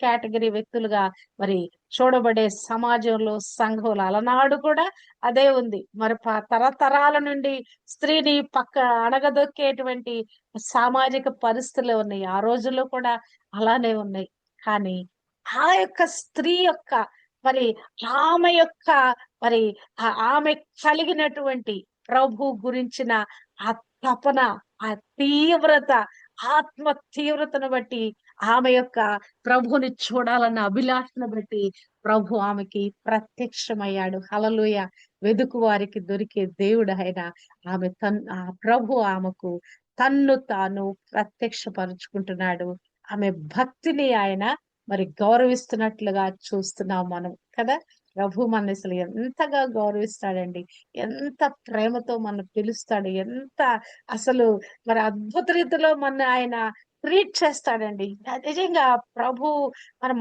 కేటగిరీ వ్యక్తులుగా మరి చూడబడే సమాజంలో, సంఘంలో అలనాడు కూడా అదే ఉంది. మరి తరతరాల నుండి స్త్రీని అణగదొక్కేటువంటి సామాజిక పరిస్థితులు ఉన్నాయి. ఆ రోజుల్లో కూడా అలానే ఉన్నాయి. కానీ ఆ యొక్క స్త్రీ యొక్క మరి ఆమె యొక్క మరి ఆమె కలిగినటువంటి ప్రభు గురించిన ఆ తపన, ఆ తీవ్రత, ఆత్మ తీవ్రతను బట్టి, ఆమె యొక్క ప్రభుని చూడాలన్న అభిలాషను బట్టి ప్రభు ఆమెకి ప్రత్యక్షమయ్యాడు. హల్లెలూయా! వెదుకు వారికి దొరికే దేవుడు ఆయన. ఆ ప్రభు ఆమెకు తన్ను తాను ప్రత్యక్షపరుచుకుంటున్నాడు. ఆమె భక్తిని ఆయన మరి గౌరవిస్తున్నట్లుగా చూస్తున్నాం మనం కదా! ప్రభు మనల్ని అసలు ఎంతగా గౌరవిస్తాడండి. ఎంత ప్రేమతో మనల్ని పిలుస్తాడు. ఎంత అసలు మరి అద్భుత రీతిలో మన ఆయన ట్రీట్ చేస్తాడండి. నిజంగా ప్రభు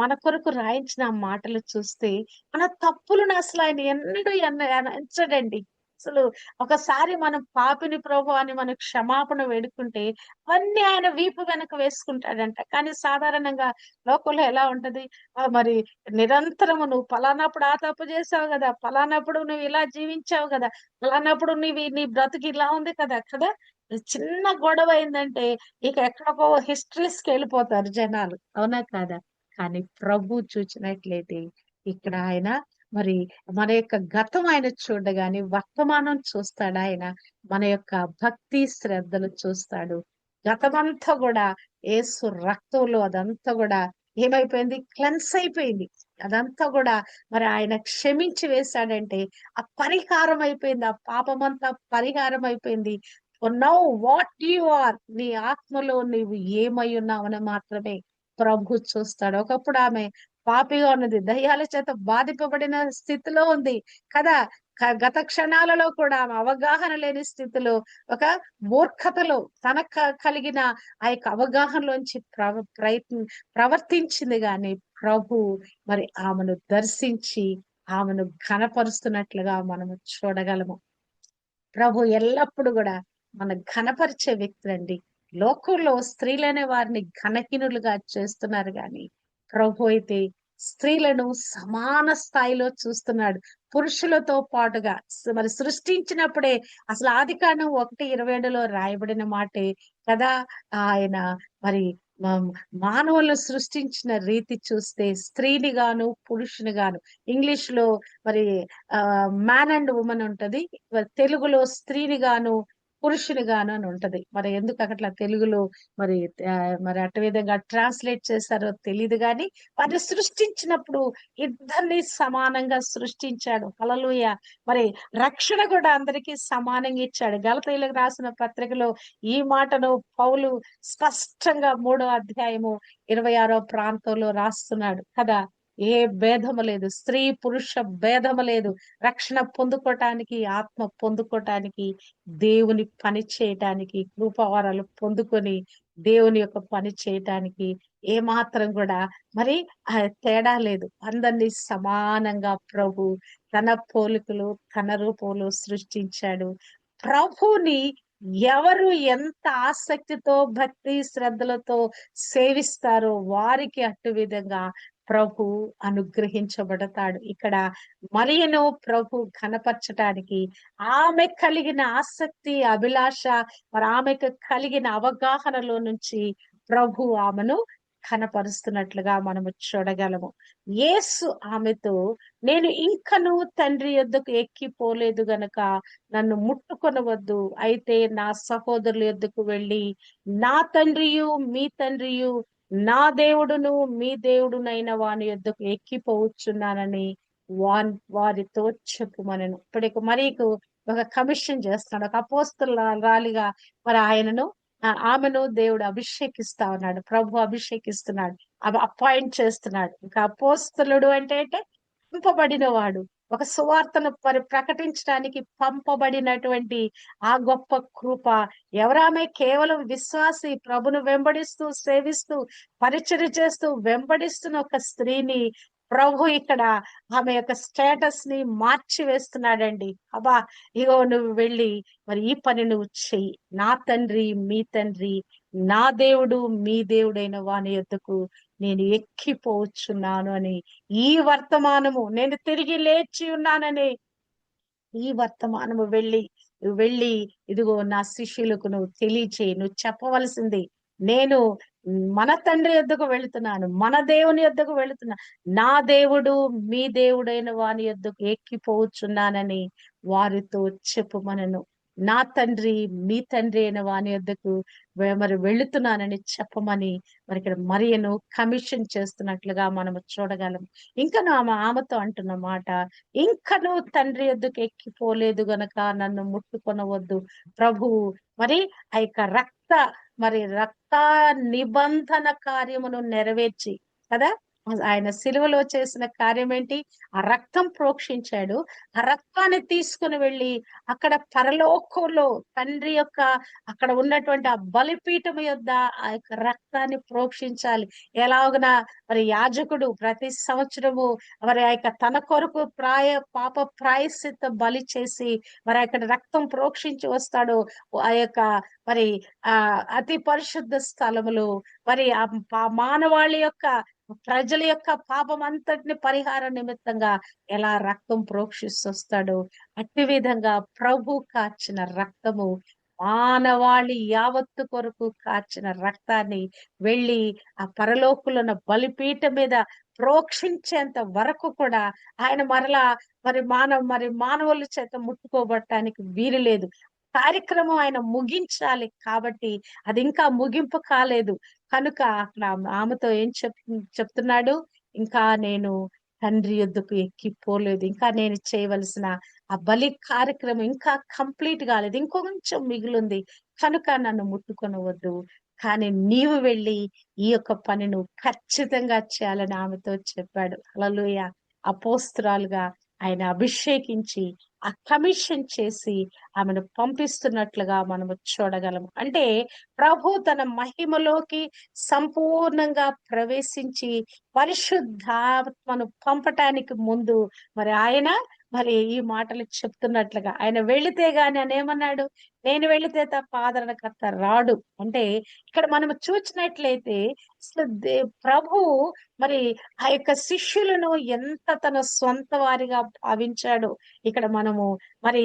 మన కొరకు రాయించిన ఆ మాటలు చూస్తే మన తప్పులను అసలు ఆయన ఎన్నడూ ఎంచడండి. అసలు ఒకసారి మనం పాపిని ప్రభు అని మనం క్షమాపణ వేడుకుంటే అవన్నీ ఆయన వీపు వెనక వేసుకుంటాడంట. కానీ సాధారణంగా లోకంలో ఎలా ఉంటది? మరి నిరంతరము నువ్వు పలానప్పుడు ఆ తప్పు చేశావు గదా! పలానప్పుడు నువ్వు ఇలా జీవించావు గదా! పలానప్పుడు నీ బ్రతుకు ఇలా ఉంది కదా! చిన్న గొడవ అయిందంటే ఇక ఎక్కడికో హిస్టరీస్‌కెళ్ళిపోతారు జనాలు. అవునా కాదా? కానీ ప్రభు చూచినట్లయితే ఇక్కడ ఆయన మరి మన యొక్క గతం ఆయన చూడగానే వర్తమానం చూస్తాడాయన. మన యొక్క భక్తి శ్రద్ధలు చూస్తాడు. గతమంతా గూడా యేసు రక్తంలో అదంతా గూడా ఏమైపోయింది? క్లెన్స్ అయిపోయింది. అదంతా గూడా మరి ఆయన క్షమించి వేశాడంటే ఆ పరిహారం అయిపోయింది. ఆ పాపమంతా పరిహారం అయిపోయింది. నౌ వాట్ యు ఆర్, నీ ఆత్మలో నీవు ఏమై ఉన్నావని మాత్రమే ప్రభు చూస్తాడు. ఒకప్పుడు ఆమె పాపిగా ఉన్నది. దయ్యాల చేత బాధింపబడిన స్థితిలో ఉంది కదా! గత క్షణాలలో కూడా ఆమె అవగాహన లేని స్థితిలో ఒక మూర్ఖతలో కలిగిన ఆ యొక్క అవగాహనలోంచి ప్రవర్తించింది గాని ప్రభు మరి ఆమెను దర్శించి ఆమెను ఘనపరుస్తున్నట్లుగా మనము చూడగలము. ప్రభు ఎల్లప్పుడు గూడా మన ఘనపరిచే వ్యక్తులండి. లోకంలో స్త్రీలనే వారిని ఘనహీనులుగా చేస్తున్నారు గాని, ప్రభు అయితే స్త్రీలను సమాన స్థాయిలో చూస్తున్నాడు. పురుషులతో పాటుగా మరి సృష్టించినప్పుడే అసలు ఆదికాండం 1:27లో రాయబడిన మాటే కదా! ఆయన మరి మ మానవులను సృష్టించిన రీతి చూస్తే స్త్రీని గాను, పురుషుని గాను ఇంగ్లీష్‌లో మరి మ్యాన్ అండ్ వుమన్ ఉంటది. తెలుగులో స్త్రీని గాను, పురుషుని గాను అని ఉంటది. మరి ఎందుకు అట్లా తెలుగులో మరి మరి అటు విధంగా ట్రాన్స్‌లేట్ చేశారో తెలీదు గానీ, వారిని సృష్టించినప్పుడు ఇద్దరిని సమానంగా సృష్టించాడు. హల్లెలూయా! మరి రక్షణ కూడా అందరికీ సమానంగా ఇచ్చాడు. గలతీయులకు రాసిన పత్రికలో ఈ మాటను పౌలు స్పష్టంగా 3వ అధ్యాయము 26వ ప్రాంతంలో రాస్తున్నాడు కదా! ఏ భేదము లేదు. స్త్రీ, పురుష భేదము లేదు. రక్షణ పొందుకోటానికి, ఆత్మ పొందుకోటానికి, దేవుని పని చేయటానికి, కృపావరాలు పొందుకొని దేవుని యొక్క పని చేయటానికి ఏమాత్రం గూడా మరి తేడా లేదు. అందరిని సమానంగా ప్రభు తన పోలికలు, తన రూపంలో సృష్టించాడు. ప్రభుని ఎవరు ఎంత ఆసక్తితో, భక్తి, శ్రద్ధలతో సేవిస్తారో వారికి అటు విధంగా ప్రభు అనుగ్రహించబడతాడు. ఇక్కడ మరియను ప్రభు ఘనపరచటానికి ఆమె కలిగిన ఆసక్తి, అభిలాష మరి ఆమెకు కలిగిన అవగాహనలో నుంచి ప్రభు ఆమెను ఘనపరుస్తున్నట్లుగా మనము చూడగలము. యేసు ఆమెతో నేను ఇంకనూ తండ్రి యొద్దకు ఎక్కిపోలేదు గనక నన్ను ముట్టుకొనవద్దు. అయితే నా సహోదరుల యొద్దకు వెళ్ళి నా తండ్రియు, మీ తండ్రియు, నా దేవుడును, మీ దేవుడునైన వాని యొద్దకు ఎక్కిపోవచ్చున్నానని వారితో చెప్పుమనెను. ఇప్పటికి మరియకు ఒక కమిషన్ చేస్తున్నాడు. ఒక అపోస్తలురాలిగా మరి ఆయనను ఆమెను దేవుడు అభిషేకిస్తా ఉన్నాడు. ప్రభు అభిషేకిస్తున్నాడు. అపాయింట్ చేస్తున్నాడు. ఇంకా అపోస్తలుడు అంటే పంపబడిన వాడు. ఒక సువార్తను ప్రకటించడానికి పంపబడినటువంటి ఆ గొప్ప కృప ఎవరామె? కేవలం విశ్వాసి, ప్రభును వెంబడిస్తూ, సేవిస్తూ, పరిచర్య చేస్తూ వెంబడిస్తున్న ఒక స్త్రీని ప్రభు ఇక్కడ ఆమె యొక్క స్టేటస్ ని మార్చి వేస్తున్నాడండి. అబ్బా! ఇగో నువ్వు వెళ్ళి మరి ఈ పని నువ్వు చెయ్యి. నా తండ్రి, మీ తండ్రి, నా దేవుడు, మీ దేవుడైన వాని యొద్దకు నేను ఎక్కిపోవచ్చున్నాను అని, ఈ వర్తమానము నేను తిరిగి లేచి ఉన్నానని ఈ వర్తమానము వెళ్ళి ఇదిగో నా శిష్యులకు నువ్వు తెలియచేయి. నువ్వు చెప్పవలసింది నేను మన తండ్రి యొద్దకు వెళుతున్నాను, మన దేవుని యొద్దకు వెళుతున్నా, నా దేవుడు మీ దేవుడైన వాని యొద్దకు ఎక్కిపోవచ్చున్నానని వారితో చెప్పుమనెను. నా తండ్రి మీ తండ్రి అయిన వాని యొద్దకు మరి వెళుతున్నానని చెప్పమని మరి ఇక్కడ మరియను కమిషన్ చేస్తున్నట్లుగా మనం చూడగలం. ఇంకా ఆమెతో అంటున్న మాట, ఇంకా నువ్వు తండ్రి యొద్దకు ఎక్కిపోలేదు గనక నన్ను ముట్టుకొనవద్దు. ప్రభువు మరి ఆ యొక్క రక్త నిబంధన కార్యమును నెరవేర్చి కదా, ఆయన సిలువలో చేసిన కార్యం ఏంటి? ఆ రక్తం ప్రోక్షించాడు. ఆ రక్తాన్ని తీసుకుని వెళ్ళి అక్కడ పరలోకంలో తండ్రి యొక్క అక్కడ ఉన్నటువంటి ఆ బలిపీఠం యొద్ద ఆ యొక్క రక్తాన్ని ప్రోక్షించాలి. ఎలాగున మరి యాజకుడు ప్రతి సంవత్సరము మరి ఆ యొక్క తన కొరకు పాప ప్రాయశ్చిత్త బలి చేసి మరి అక్కడ రక్తం ప్రోక్షించి వస్తాడు. ఆ యొక్క మరి ఆ అతి పరిశుద్ధ స్థలములు మరి మానవాళి యొక్క ప్రజల యొక్క పాపం అంతటిని పరిహార నిమిత్తంగా ఎలా రక్తం ప్రోక్షిస్తొస్తాడో అట్టి విధంగా ప్రభు కార్చిన రక్తము, మానవాళి యావత్తు కొరకు కార్చిన రక్తాన్ని వెళ్ళి ఆ పరలోకులున్న బలిపీఠం మీద ప్రోక్షించేంత వరకు కూడా ఆయన మరలా మరి మానవుల చేత ముట్టుకోబడటానికి వీలు లేదు. కార్యక్రమం ఆయన ముగించాలి కాబట్టి అది ఇంకా ముగింపు కాలేదు. కనుక అక్కడ ఆమెతో ఏం చెప్తున్నాడు, ఇంకా నేను తండ్రి యొద్దకు ఎక్కిపోలేదు, ఇంకా నేను చేయవలసిన ఆ బలి కార్యక్రమం ఇంకా కంప్లీట్ కాలేదు, ఇంకొంచెం మిగిలింది, కనుక నన్ను ముట్టుకొనవద్దు, కానీ నీవు వెళ్ళి ఈ యొక్క పని నువ్వు ఖచ్చితంగా చేయాలని ఆమెతో చెప్పాడు. హల్లెలూయా. అపోస్తురాలుగా ఆయన అభిషేకించి ఆ కమిషన్ చేసి ఆమెను పంపిస్తున్నట్లుగా మనము చూడగలము. అంటే ప్రభు తన మహిమలోకి సంపూర్ణంగా ప్రవేశించి పరిశుద్ధాత్మను పంపటానికి ముందు మరి ఆయన మరి ఈ మాటలు చెప్తున్నట్లుగా, ఆయన వెళితే గాని ఆయన ఏమన్నాడు, నేను వెళితే తప్ప ఆదరణకర్త రాడు. అంటే ఇక్కడ మనం చూసినట్లయితే అసలు ప్రభు మరి ఆ యొక్క శిష్యులను ఎంత తన సొంత వారిగా భావించాడు. ఇక్కడ మనము మరి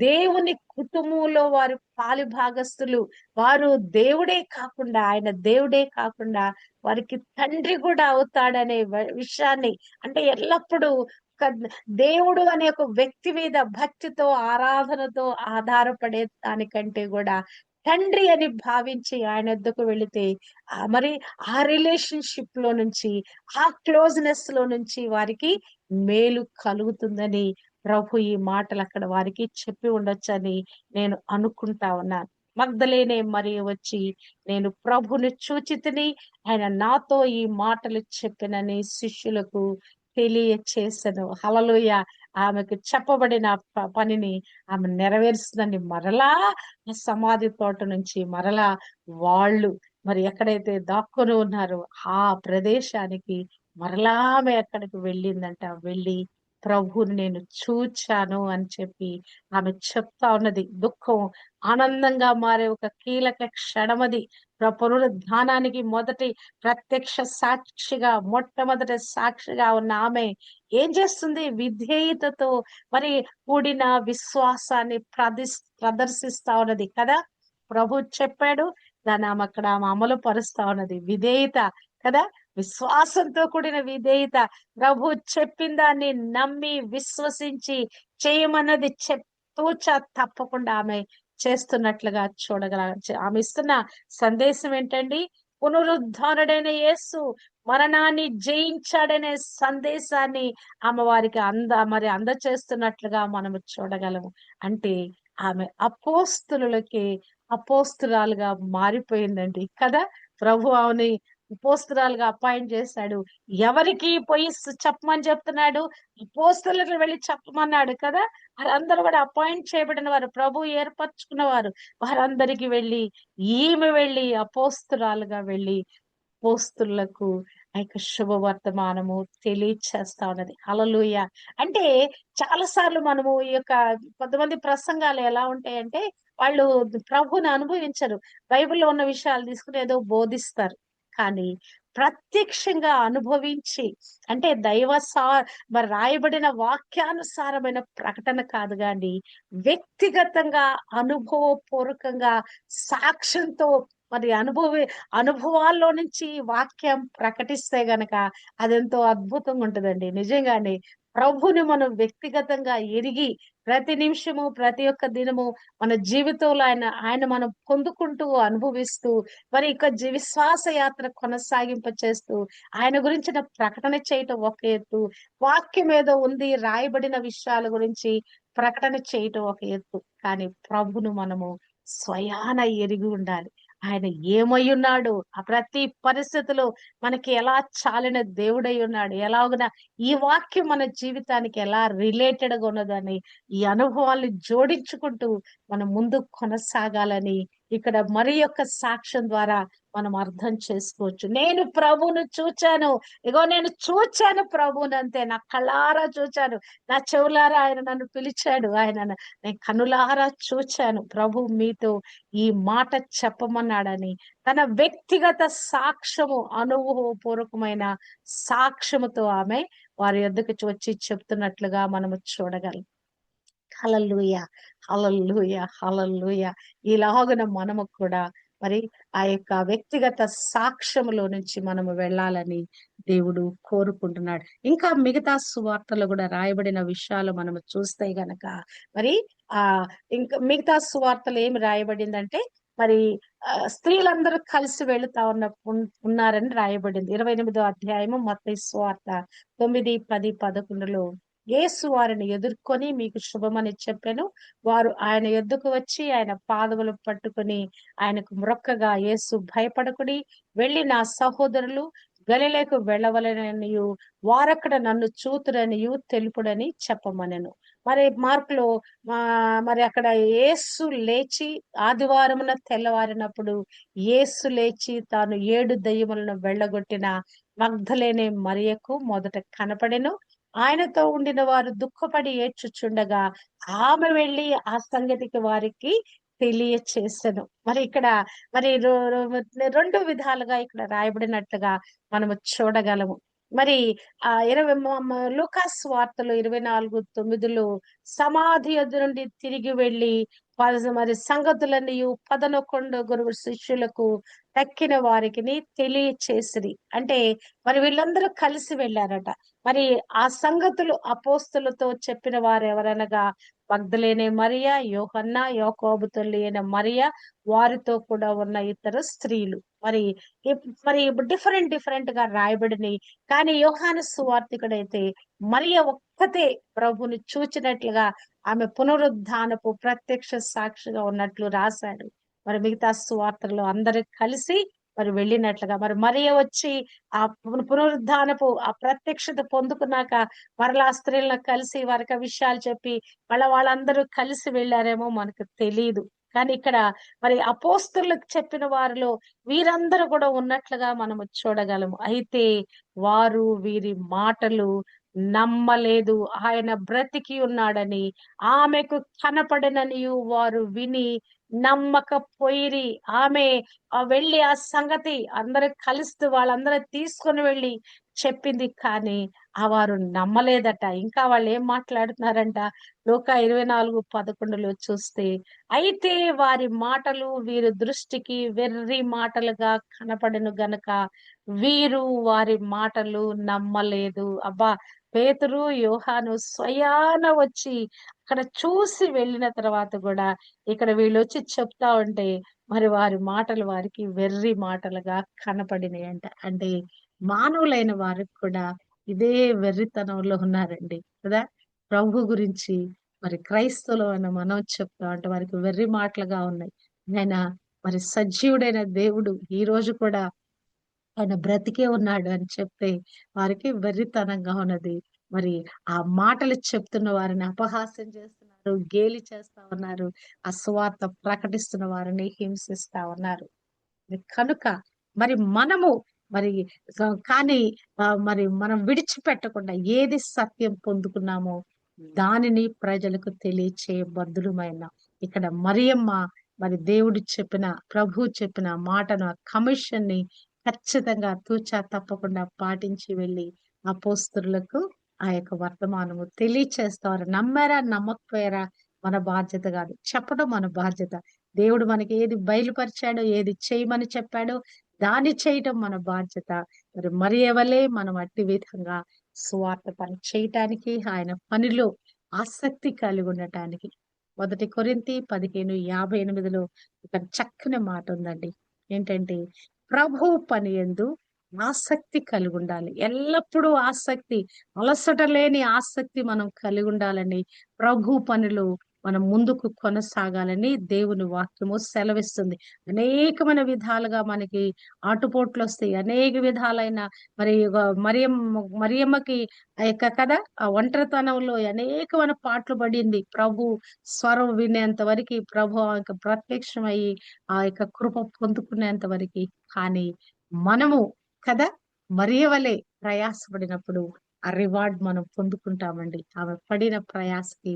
దేవుని కుటుంబంలో వారు పాలి భాగస్థులు, వారు దేవుడే కాకుండా ఆయన దేవుడే కాకుండా వారికి తండ్రి కూడా అవుతాడనే విషయాన్ని, అంటే ఎల్లప్పుడూ ఒక దేవుడు అనే ఒక వ్యక్తి మీద భక్తితో ఆరాధనతో ఆధారపడే దానికంటే కూడా తండ్రి అని భావించి ఆయన వద్దకు వెళితే మరి ఆ రిలేషన్షిప్ లో నుంచి, ఆ క్లోజ్నెస్ లో నుంచి వారికి మేలు కలుగుతుందని ప్రభు ఈ మాటలు అక్కడ వారికి చెప్పి ఉండొచ్చని నేను అనుకుంటా ఉన్నాను. మగ్దలేనే మరి వచ్చి నేను ప్రభుని చూచితిని, ఆయన నాతో ఈ మాటలు చెప్పినని శిష్యులకు తెలియచేసెను. హల్లెలూయా. ఆమెకు చెప్పబడిన పనిని ఆమె నెరవేరుస్తుందని మరలా సమాధి తోట నుంచి మరలా వాళ్ళు మరి ఎక్కడైతే దాక్కుని ఉన్నారో ఆ ప్రదేశానికి మరలా ఆమె ఎక్కడికి వెళ్ళిందంట. వెళ్ళి ప్రభువుని నేను చూచాను అని చెప్పి ఆమె చెప్తా ఉన్నది. దుఃఖం ఆనందంగా మారే ఒక కీలక క్షణమది. పునరుద్ధానానికి మొదటి ప్రత్యక్ష సాక్షిగా, మొట్టమొదటి సాక్షిగా ఉన్న ఆమె ఏం చేస్తుంది? విధేయతతో మరి కూడిన విశ్వాసాన్ని ప్రదర్శిస్తా ఉన్నది కదా. ప్రభు చెప్పాడు, దాన్ని ఆమె అక్కడ అమలు పరుస్తా ఉన్నది. విధేయత కదా, విశ్వాసంతో కూడిన విధేయత. ప్రభు చెప్పిన దాన్ని నమ్మి విశ్వసించి చేయమన్నది తూచా తప్పకుండా ఆమె చేస్తున్నట్లుగా చూడగల. ఆమె ఇస్తున్న సందేశం ఏంటండి? పునరుద్ధానుడైన యేసు మరణాన్ని జయించాడనే సందేశాన్ని ఆమె వారికి అందచేస్తున్నట్లుగా మనము చూడగలము. అంటే ఆమె అపోస్తురాలుగా మారిపోయిందండి కదా. ప్రభు ఆమెని అపోస్తురాలుగా అపాయింట్ చేశాడు. ఎవరికి పోయి చెప్పమని చెప్తున్నాడు? అపోస్తులకు వెళ్ళి చెప్పమన్నాడు కదా. వారందరూ కూడా అపాయింట్ చేయబడిన వారు, ప్రభు ఏర్పరచుకున్న వారందరికి ఈమె వెళ్ళి అపోస్తురాలుగా వెళ్ళి అపోస్తులకు ఆ యొక్క శుభవర్తమానము తెలియచేస్తా ఉన్నది. హల్లెలూయా. అంటే చాలా సార్లు మనము ఈ యొక్క కొంతమంది ప్రసంగాలు ఎలా ఉంటాయంటే, వాళ్ళు ప్రభుని అనుభవించరు. బైబిల్లో ఉన్న విషయాలు తీసుకుని ఏదో బోధిస్తారు. కానీ ప్రత్యక్షంగా అనుభవించి, అంటే మరి రాయబడిన వాక్యానుసారమైన ప్రకటన కాదు గాని వ్యక్తిగతంగా అనుభవపూర్వకంగా సాక్ష్యంతో మరి అనుభవాల్లో నుంచి వాక్యం ప్రకటిస్తే గనక అదెంతో అద్భుతంగా ఉంటదండి. నిజంగానే ప్రభుని మనం వ్యక్తిగతంగా ఎరిగి ప్రతి నిమిషము, ప్రతి ఒక్క దినము మన జీవితంలో ఆయన మనం పొందుకుంటూ, అనుభవిస్తూ మరి ఇక విశ్వాస యాత్ర కొనసాగింప చేస్తూ ఆయన గురించిన ప్రకటన చేయటం ఒక ఎత్తు. వాక్యం ఏదో ఉంది, రాయబడిన విషయాల గురించి ప్రకటన చేయటం ఒక ఎత్తు. కానీ ప్రభును మనము స్వయాన ఎరిగి ఉండాలి. ఆయన ఏమయ్యున్నాడు, ఆ ప్రతి పరిస్థితిలో మనకి ఎలా చాలిన దేవుడై ఉన్నాడు, ఎలాగున ఈ వాక్యం మన జీవితానికి ఎలా రిలేటెడ్‌గా ఉన్నదని, ఈ అనుభవాల్ని జోడించుకుంటూ మనం ముందుకు కొనసాగాలని ఇక్కడ మరి యొక్క సాక్ష్యం ద్వారా మనం అర్థం చేసుకోవచ్చు. నేను ప్రభువును చూచాను. ఇగో నేను చూచాను ప్రభువునంతే. నా కళ్ళారా చూచాను. నా చెవులారా ఆయన నన్ను పిలిచాడు. నేను కనులారా చూచాను. ప్రభు మీతో ఈ మాట చెప్పమన్నాడని తన వ్యక్తిగత సాక్ష్యము అనుభవపూర్వకమైన సాక్ష్యముతో ఆమె వారి యొద్దకు వచ్చి చెప్తున్నట్లుగా మనము చూడగలం. హల్లెలూయా! హల్లెలూయా! హల్లెలూయా! ఇలాగున మనము కూడా మరి ఆ యొక్క వ్యక్తిగత సాక్ష్యములో నుంచి మనము వెళ్ళాలని దేవుడు కోరుకుంటున్నాడు. ఇంకా మిగతా సువార్తలు గూడా రాయబడిన విషయాలు మనము చూస్తే గనక మరి ఇంకా మిగతా సువార్తలు ఏమి రాయబడిందంటే మరి స్త్రీలందరూ కలిసి వెళుతా ఉన్నారని రాయబడింది. 28వ అధ్యాయము మత్తయి సువార్త 9, 10, 11లో యేసు వారిని ఎదుర్కొని మీకు శుభమని చెప్పెను. వారు ఆయన యొద్దకు వచ్చి ఆయన పాదములు పట్టుకొని ఆయనకు మ్రొక్కగా, యేసు భయపడకుడి, వెళ్ళి నా సహోదరులు గలిలయకు వెళ్ళవలెననియు వారక్కడ నన్ను చూతురనియు తెలుపుడని చెప్పమనెను. మరి మార్కులో మరి అక్కడ యేసు లేచి ఆదివారమున తెల్లవారినప్పుడు యేసు లేచి తాను 7 దయ్యములను వెళ్ళగొట్టిన మగ్దలేనే మరియకు మొదట కనపడెను. ఆయనతో ఉండిన వారు దుఃఖపడి ఏడ్చుచుండగా ఆమె వెళ్లి ఆ సంగతికి వారికి తెలియచేసెను. మరి ఇక్కడ మరి 2 విధాలుగా ఇక్కడ రాయబడినట్లుగా మనము చూడగలము. మరి 20 లూకాసు వార్తలు 24:9లో సమాధి యొద్ద నుండి తిరిగి వెళ్లి మరి సంగతులన్నీయు 11 శిష్యులకు తక్కిన వారికిని తెలియచేసిరి. అంటే మరి వీళ్ళందరూ కలిసి వెళ్ళారట. మరి ఆ సంగతులు అపోస్తలుతో చెప్పిన వారు ఎవరనగా మగ్దలేనే మరియ, యోహన్న, యాకోబు తల్లి అయిన మరియ, వారితో కూడా ఉన్న ఇతర స్త్రీలు. మరి మరి డిఫరెంట్ గా రాయబడినయి. కానీ యోహాను సువార్తికుడైతే మరియ ఒక్కతే ప్రభుని చూచినట్లుగా ఆమె పునరుద్ధానపు ప్రత్యక్ష సాక్షిగా ఉన్నట్లు రాశాడు. మరి మిగతా సువార్తల్లో అందరూ కలిసి మరి వెళ్ళినట్లుగా మరియ వచ్చి ఆ పునరుద్ధానపు ఆ ప్రత్యక్షత పొందుకున్నాక మరలా స్త్రీలను కలిసి వారికి ఆ విషయాలు చెప్పి మళ్ళా వాళ్ళందరూ కలిసి వెళ్ళారేమో మనకు తెలీదు. కానీ ఇక్కడ మరి అపోస్తలులకు చెప్పిన వారిలో వీరందరూ కూడా ఉన్నట్లుగా మనము చూడగలము. అయితే వారు వీరి మాటలు నమ్మలేదు. ఆయన బ్రతికి ఉన్నాడని ఆమెకు కనపడననియు వారు విని నమ్మకపోయిరి. ఆమె వెళ్ళి ఆ సంగతి అందరూ కలుస్తూ వాళ్ళందరూ తీసుకొని వెళ్ళి చెప్పింది. కానీ వారు నమ్మలేదట. ఇంకా వాళ్ళు ఏం మాట్లాడుతున్నారంట లూకా 24:11లో చూస్తే, అయితే వారి మాటలు వీరి దృష్టికి వెర్రి మాటలుగా కనపడెను గనక వీరు వారి మాటలు నమ్మలేదు. అబ్బా! పేతురు, యోహాను స్వయాన వచ్చి అక్కడ చూసి వెళ్ళిన తర్వాత కూడా ఇక్కడ వీళ్ళొచ్చి చెప్తా ఉంటే మరి వారి మాటలు వారికి వెర్రి మాటలుగా కనపడినాయంట. అంటే మానవులైన వారికి కూడా ఇదే వెర్రితనంలో ఉన్నారండి కదా! ప్రభు గురించి మరి క్రైస్తవులమైన మనం చెప్తా ఉంటే వారికి వెర్రి మాటలుగా ఉన్నాయి. ఆయన మరి సజీవుడైన దేవుడు ఈ రోజు కూడా ఆయన బ్రతికే ఉన్నాడు అని చెప్తే వారికి వెర్రితనంగా ఉన్నది. మరి ఆ మాటలు చెప్తున్న వారిని అపహాస్యం చేస్తున్నారు, గేలి చేస్తా ఉన్నారు. ఆ సువార్త ప్రకటిస్తున్న వారిని హింసిస్తా ఉన్నారు. కనుక మరి మనము మరి కానీ మరి మనం విడిచిపెట్టకుండా ఏది సత్యం పొందుకున్నామో దానిని ప్రజలకు తెలియచేయ బద్దులమైన ఇక్కడ మరియమ్మ మరి దేవుడు చెప్పిన ప్రభు చెప్పిన మాటను కమిషన్ ని ఖచ్చితంగా తూచా తప్పకుండా పాటించి వెళ్ళి అపోస్తలులకు ఆ యొక్క వర్తమానము తెలియచేస్తారు. నమ్మారా నమ్మకపోయారా మన బాధ్యత కాదు, చెప్పడం మన బాధ్యత. దేవుడు మనకి ఏది బయలుపరిచాడో, ఏది చేయమని చెప్పాడో దాన్ని చేయటం మన బాధ్యత. మరి మరియ వలె మనం అట్టి విధంగా సువార్త పని చేయటానికి, ఆయన పనిలో ఆసక్తి కలిగి ఉండటానికి. 1 కొరింథీ 15:58లో ఒక చక్కని మాట ఉందండి. ఏంటంటే, ప్రభు పని యందు ఆసక్తి కలిగుండాలి. ఎల్లప్పుడూ ఆసక్తి, అలసట లేని ఆసక్తి మనం కలిగుండాలని, ప్రభు పనిలో మనం ముందుకు కొనసాగాలని దేవుని వాక్యము సెలవిస్తుంది. అనేకమైన విధాలుగా మనకి ఆటుపోట్లొస్తాయి. అనేక విధాలైన మరి మరియమ్మకి ఆ యొక్క కదా! ఆ ఒంటరితనంలో అనేకమైన పాట్లు పడింది. ప్రభు స్వరం వినేంత వరకి, ప్రభు ఆమెకు ప్రత్యక్షమయ్యి, ఆ యొక్క కృప పొందుకునేంత వరకి. కానీ మనము కదా! మరియ వలె ప్రయాసపడినప్పుడు ఆ రివార్డ్ మనం పొందుకుంటామండి. ఆమె పడిన ప్రయాసకి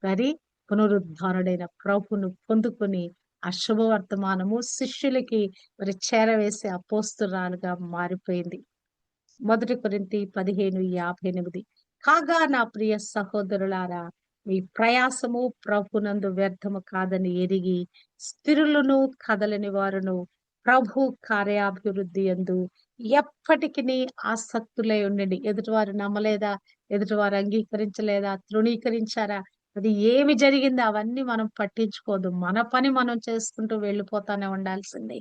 మరి పునరుద్ధానుడైన ప్రభువును పొందుకొని ఆ శుభవర్తమానము శిష్యులకి మరి చేరవేసే అపోస్తురాలుగా మారిపోయింది. 1 కొరింథీ 15:58. కాగా నా ప్రియ సహోదరులారా, మీ ప్రయాసము ప్రభునందు వ్యర్థము కాదని ఎరిగి, స్థిరులను కదలని వారును ప్రభు కార్యాభివృద్ధి యందు ఎప్పటికిని ఆసక్తులై ఉండండి. ఎదుటివారు నమ్మలేదా? ఎదుటివారు అంగీకరించలేదా? తృణీకరించారా? అది ఏమి జరిగిందో అవన్నీ మనం పట్టించుకోదు. మన పని మనం చేసుకుంటూ వెళ్ళిపోతానే ఉండాల్సిందే.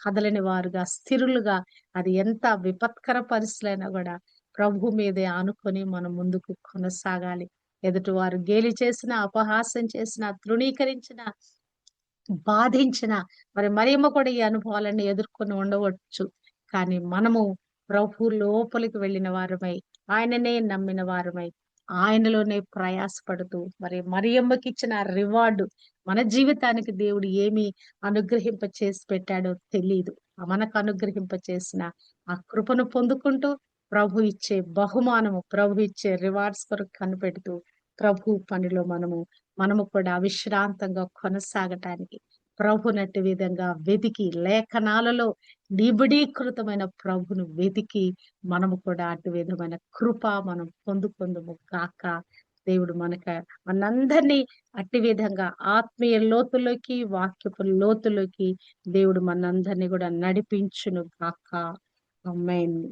కదలని వారుగా, స్థిరులుగా, అది ఎంత విపత్కర పరిస్థితులైనా గూడా ప్రభు మీదే ఆనుకొని మనం ముందుకు కొనసాగాలి. ఎదుటివారు గేలి చేసినా, అపహాస్యం చేసినా, తృణీకరించినా, బాధించిన మరి మరియమ్మ కూడా ఈ అనుభవాలన్నీ ఎదుర్కొని ఉండవచ్చు. కానీ మనము ప్రభు లోపలికి వెళ్ళిన వారమై, ఆయననే నమ్మిన వారమై, ఆయనలోనే ప్రయాసపడుతూ మరి మరియమ్మకిచ్చిన రివార్డ్ మన జీవితానికి దేవుడు ఏమి అనుగ్రహింప చేసి పెట్టాడో తెలీదు. మనకు అనుగ్రహింప చేసిన ఆ కృపను పొందుకుంటూ ప్రభు ఇచ్చే బహుమానము, ప్రభు ఇచ్చే రివార్డ్స్ కొరకు కనిపెడుతూ ప్రభు పనిలో మనము కూడా అవిశ్రాంతంగా కొనసాగటానికి ప్రభునట్టి విధంగా వెతికి లేఖనాలలో నిబిడీకృతమైన ప్రభును వెతికి మనము కూడా అటు విధమైన కృప మనం పొందుకుందుము గాక. దేవుడు మనందరినీ అట్టి విధంగా ఆత్మీయ లోతులోకి, వాక్యపు లోతులోకి దేవుడు మనందరినీ కూడా నడిపించును గాక. ఆమేన్.